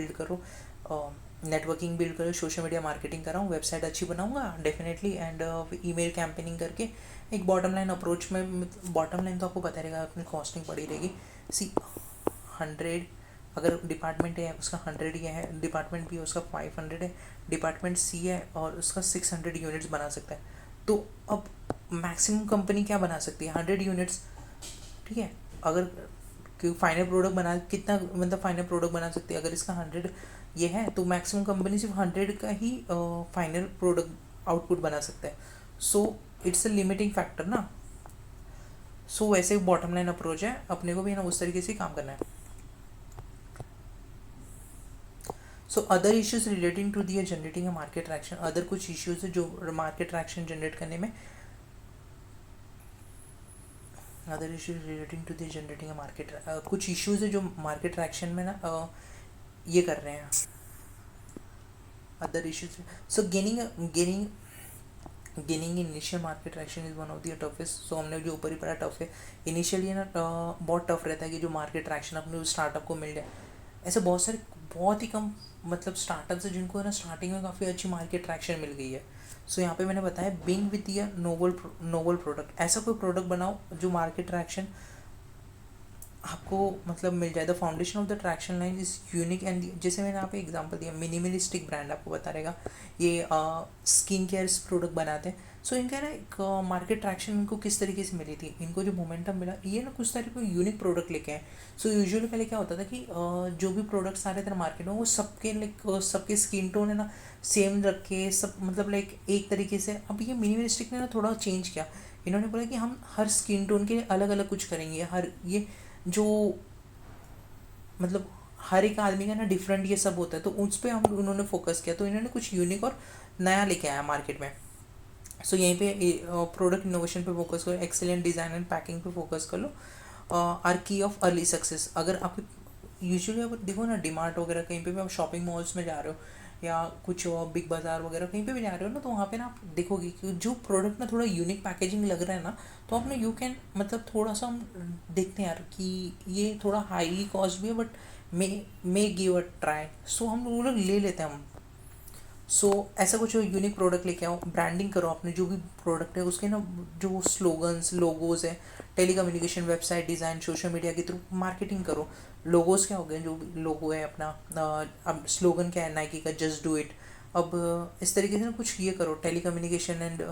बिल्ड करो, सोशल मीडिया मार्केटिंग कराऊँ, वेबसाइट अच्छी बनाऊँगा डेफिनेटली, एंड ईमेल कैंपेनिंग करके एक बॉटम लाइन अप्रोच में, बॉटम लाइन तो आपको पता रहेगा, अपनी कॉस्टिंग पड़ी रहेगी। सी 100 अगर डिपार्टमेंट है उसका 100 ये है, डिपार्टमेंट बी है उसका 500 है, डिपार्टमेंट सी है और उसका 600 यूनिट्स बना सकता है। तो अब मैक्सिमम कंपनी क्या बना सकती है, 100 यूनिट्स, ठीक है। अगर फाइनल प्रोडक्ट बना कितना, मतलब फाइनल प्रोडक्ट बना सकती है, अगर इसका 100 ये है तो मैक्सिमम कंपनी सिर्फ 100 का ही फाइनल प्रोडक्ट आउटपुट बना सकता है। So it's a limiting factor ना। सो वैसे बॉटम लाइन अप्रोच है, अपने को भी ना उस तरीके से काम करना है। So other issues relating to the generating a market traction, other कुछ इश्यूज है जो मार्केट ट्रैक्शन जनरेट करने में, other issues relating to the generating a market, कुछ इश्यूज है जो मार्केट ट्रैक्शन में ना ये कर रहे हैं, other issues. So gaining initial market traction is one of the toughest. So हमने जो ऊपर ही पढ़ा टफ है इनिशियली ना, बहुत टफ रहता है कि जो मार्केट ट्रैक्शन अपने स्टार्टअप को मिल जाए। ऐसे बहुत ही कम मतलब स्टार्टअप्स है जिनको है ना स्टार्टिंग में काफ़ी अच्छी मार्केट ट्रैक्शन मिल गई है। सो यहाँ पे मैंने बताया बिंग विथ य नोवल प्रोडक्ट, ऐसा कोई प्रोडक्ट बनाओ जो मार्केट ट्रैक्शन आपको मतलब मिल जाए। The foundation of the traction line is unique and, जैसे मैंने यहाँ पे एग्जांपल दिया मिनिमलिस्टिक ब्रांड आपको बता रहेगा, ये स्किन केयर प्रोडक्ट बनाते हैं। सो इनका ना एक मार्केट ट्रैक्शन इनको किस तरीके से मिली थी, इनको जो मोमेंटम मिला ये ना कुछ तरीके को यूनिक प्रोडक्ट लेके आए। सो यूजुअली पहले क्या होता था कि जो भी प्रोडक्ट्स आ रहे थे मार्केट में वो सबके लाइक सबके स्किन टोन है ना सेम रखे, सब मतलब लाइक एक तरीके से। अब ये मिनिमलिस्टिक ने ना थोड़ा चेंज किया, इन्होंने बोला कि हम हर स्किन टोन के लिए अलग अलग कुछ करेंगे, हर ये जो मतलब हर एक आदमी का ना डिफरेंट ये सब होता है, तो उस पर हम उन्होंने फोकस किया, तो इन्होंने कुछ यूनिक और नया लेके आया मार्केट में। सो यहीं पे प्रोडक्ट इनोवेशन पे फोकस करो, एक्सेलेंट डिज़ाइन एंड पैकिंग पे फोकस कर लो, आर की ऑफ अर्ली सक्सेस। अगर आप यूजुअली आप देखो ना डीमार्ट वगैरह कहीं पे भी आप शॉपिंग मॉल्स में जा रहे हो या कुछ बिग बाज़ार वगैरह कहीं पे भी जा रहे हो ना, तो वहाँ पे ना आप देखोगे कि जो प्रोडक्ट ना थोड़ा यूनिक पैकेजिंग लग रहा है ना, तो आपने यू कैन मतलब थोड़ा सा हम देखते हैं यार कि ये थोड़ा हाईली कॉस्ट भी है but may give a try, so हम लोग ले लेते हैं हम। सो ऐसा कुछ यूनिक प्रोडक्ट लेके आओ, ब्रांडिंग करो अपने जो भी प्रोडक्ट है उसके ना, जो स्लोगन्स लोगोज है, telecommunication, website design, social media के थ्रू मार्केटिंग करो। लोगोस क्या हो गए, जो भी लोगो है अपना, अब स्लोगन क्या है नाइकी का, जस्ट डू इट। अब इस तरीके से ना कुछ ये करो, टेलीकम्युनिकेशन एंड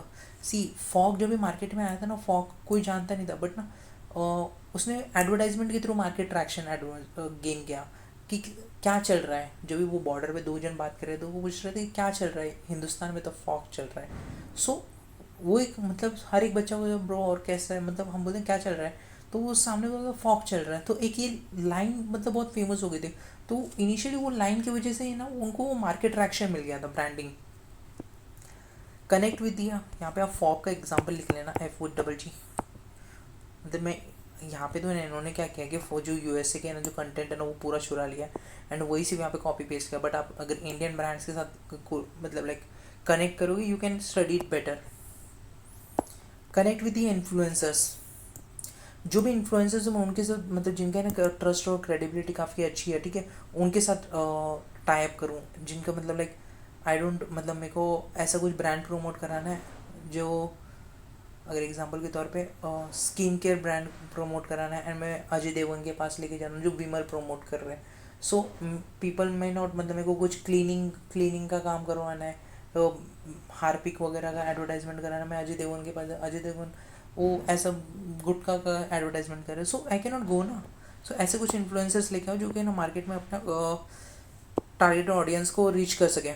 सी फॉग जब भी मार्केट में आया था ना, फॉग कोई जानता नहीं था, बट ना उसने एडवर्टाइजमेंट के थ्रू मार्केट ट्रैक्शन गेन किया कि क्या चल रहा है। जब भी वो बॉर्डर पे 2 जन बात कर रहे थे तो वो पूछ रहे थे कि क्या चल रहा है हिंदुस्तान में, तो फॉग चल रहा है। सो वो एक मतलब हर एक बच्चा को ब्रो और कैसा है, मतलब हम बोलते हैं क्या चल रहा है, तो वो सामने बोला फॉग चल रहा है, तो एक ये लाइन मतलब बहुत फेमस हो गई थी। तो इनिशियली वो लाइन की वजह से ही ना उनको वो मार्केट ट्रैक्शन मिल गया था, ब्रांडिंग कनेक्ट विद दिया। यहाँ पे आप फॉग का एग्जाम्पल लिख लेना, FOG। मतलब मैं यहाँ पे तो इन्होंने क्या किया कि वो जो USA के ना जो कंटेंट है ना वो पूरा चुरा लिया एंड वही सिर्फ यहाँ पे कॉपी पेस्ट किया। बट आप अगर इंडियन ब्रांड्स के साथ मतलब लाइक कनेक्ट करोगे, you can study it better. Connect with the influencers, जो भी इन्फ्लुएंसर्स हैं उनके साथ मतलब जिनका ना ट्रस्ट और क्रेडिबिलिटी काफ़ी अच्छी है, ठीक है, उनके साथ टाई अप करूँ, जिनका मतलब लाइक आई डोंट मतलब मेरे को ऐसा कुछ ब्रांड प्रमोट कराना है जो, अगर एग्जांपल के तौर पे स्किन केयर ब्रांड प्रमोट कराना है एंड मैं अजय देवगन के पास लेके जा रहा हूँ जो विमल प्रमोट कर रहे हैं। सो पीपल में नॉट मतलब मेरे को कुछ क्लीनिंग का काम करवाना है, तो हार्पिक वगैरह का एडवर्टाइजमेंट कराना है, मैं अजय देवगन के पास, अजय देवगन वो ऐसा गुटखा का एडवर्टाइजमेंट कर रहे हैं, सो आई कैन नॉट गो ना। सो ऐसे कुछ इन्फ्लुएंसर्स लेके आओ जो कि ना मार्केट में अपना टारगेट ऑडियंस को रीच कर सकें।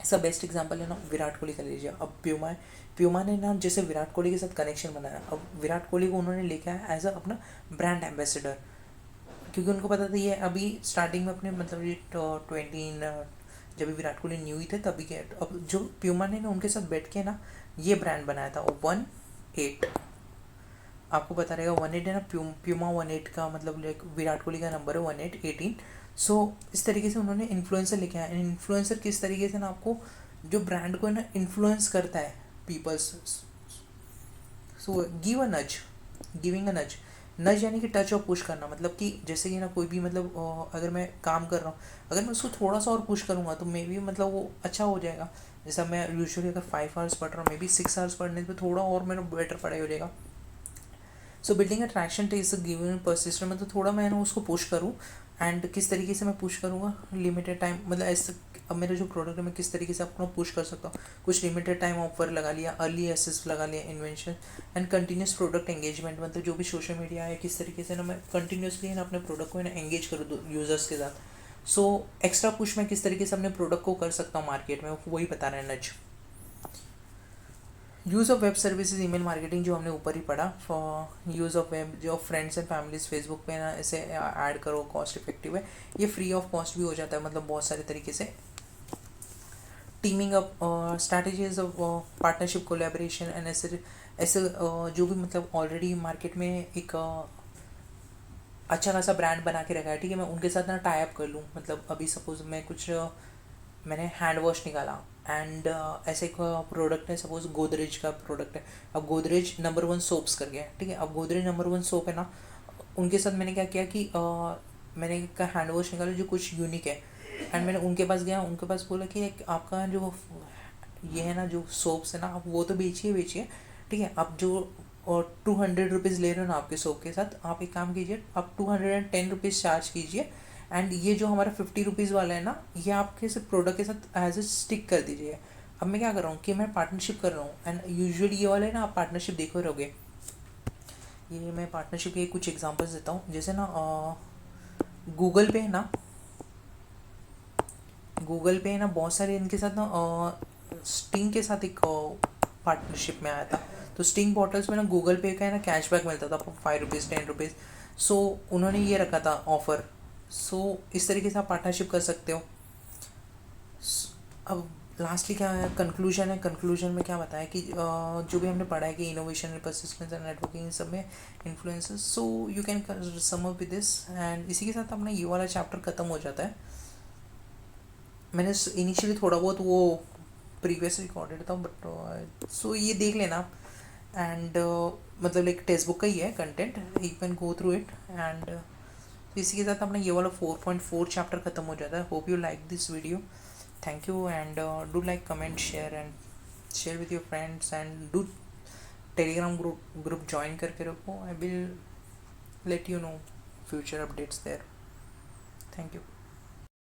इसका बेस्ट एग्जांपल है ना विराट कोहली का लीजिए। अब प्यूमा ने ना जैसे विराट कोहली के साथ कनेक्शन बनाया, अब विराट कोहली को उन्होंने लेके आया एज अ अपना ब्रांड एम्बेसडर, क्योंकि उनको पता था ये अभी स्टार्टिंग में अपने मतलब ये 20 जब भी विराट कोहली न्यू ही थे तभी के, अब जो प्यूमा ने ना उनके साथ बैठ के ना ये ब्रांड बनाया था 18, आपको पता रहेगा 18 है ना, प्यूमा 18 का मतलब लाइक विराट कोहली का नंबर है 18। सो इस तरीके से उन्होंने इन्फ्लुएंसर लेके आया। इन्फ्लुएंसर किस तरीके से ना आपको जो ब्रांड को है ना इन्फ्लुएंस करता है पीपल्स। सो गिव अ नज, गिविंग अ नज, नज यानी कि टच और पुश करना, मतलब कि जैसे कि ना कोई भी मतलब अगर मैं काम कर रहा हूँ, अगर मैं उसको थोड़ा सा और पुश करूँगा तो मे बी मतलब वो अच्छा हो जाएगा। जैसा मैं यूजुअली अगर 5 आवर्स पढ़ रहा हूँ, मे बी 6 आवर्स पढ़ने पे थोड़ा और मेरा बेटर पढ़ाई हो जाएगा। So building attraction test given persistent, मतलब थोड़ा मैं ना उसको पुश करूँ। एंड किस तरीके से मैं पुश करूँगा, लिमिटेड टाइम, मतलब ऐसे अब मेरा जो प्रोडक्ट है मैं किस तरीके से अपना पुश कर सकता हूँ, कुछ लिमिटेड टाइम ऑफर लगा लिया, अर्ली एक्सेस लगा लिया, invention and continuous product engagement, मतलब जो भी सोशल मीडिया है किस तरीके से ना मैं कंटिन्यूसली ना अपने प्रोडक्ट को ना एंगेज करूँ यूजर्स के साथ। सो एक्स्ट्रा पुश मैं किस तरीके से अपने प्रोडक्ट को कर सकता हूँ मार्केट में, वही बता रहे हैं नज। Use of web services email marketing जो हमने ऊपर ही पढ़ा, फॉर यूज़ ऑफ वेब जो फ्रेंड्स एंड फैमिलीज फेसबुक पे ना ऐसे ऐड करो, कॉस्ट इफेक्टिव है, ये फ्री ऑफ कॉस्ट भी हो जाता है, मतलब बहुत सारे तरीके से। Teeming up strategies of partnership collaboration and ऐसे ऐसे जो भी मतलब ऑलरेडी मार्केट में एक अच्छा खासा ब्रांड बना के रखा है, ठीक है, मैं उनके साथ ना टाई अप कर लूँ। मतलब अभी सपोज मैं कुछ मैंने हैंड वॉश निकाला एंड ऐसे एक प्रोडक्ट है, सपोज गोदरेज का प्रोडक्ट है, अब गोदरेज नंबर 1 सोप्स कर गया, ठीक है, अब गोदरेज नंबर 1 सोप है ना, उनके साथ मैंने क्या किया कि मैंने एक हैंड वॉश निकाला जो कुछ यूनिक है, एंड मैंने उनके पास गया, उनके पास बोला कि एक आपका जो ये है ना जो सोप्स है ना, आप वो तो बेचिए, ठीक है, आप जो और 200 रुपीज़ ले रहे हो ना आपके सोप के साथ, आप एक काम कीजिए, आप 210 रुपीज़ चार्ज कीजिए, एंड ये जो हमारा 50 रुपीज़ वाला है ना, ये आपके सिर्फ प्रोडक्ट के साथ एज ए स्टिक कर दीजिए। अब मैं क्या कर रहा हूँ कि मैं पार्टनरशिप कर रहा हूँ, एंड यूजुअली ये वाला है ना, आप पार्टनरशिप देखो रहोगे, ये मैं पार्टनरशिप के कुछ एग्जांपल्स देता हूँ। जैसे ना गूगल पे है ना, गूगल पे है ना बहुत सारे इनके साथ ना स्टिंग के साथ एक पार्टनरशिप में आया था, तो स्टिंग बॉटल्स में ना गूगल पे का है ना कैशबैक मिलता था आपको 5 रुपीज़ 10 रुपीज़। सो उन्होंने ये रखा था ऑफर। सो इस तरीके से आप पार्टनरशिप कर सकते हो। अब लास्टली क्या है, कंक्लूजन है, कंक्लूजन में क्या बताया कि जो भी हमने पढ़ा है कि इनोवेशन, परसिस्टेंस एंड नेटवर्किंग, इन सब में influences, so you can sum up with this, and इसी के साथ अपना ये वाला चैप्टर खत्म हो जाता है। मैंने इनिशियली थोड़ा बहुत वो प्रीवियस रिकॉर्डेड था, बट सो ये देख लेना आप, एंड मतलब एक टेक्स्ट बुक का ही है content, you can go through it, and इसी के साथ अपना ये वाला 4.4 चैप्टर खत्म हो जाता है। Hope you like this video, thank you, and do like, comment, share and share with your friends, and do Telegram group join करके रखो। I will let you know future updates there. Thank you.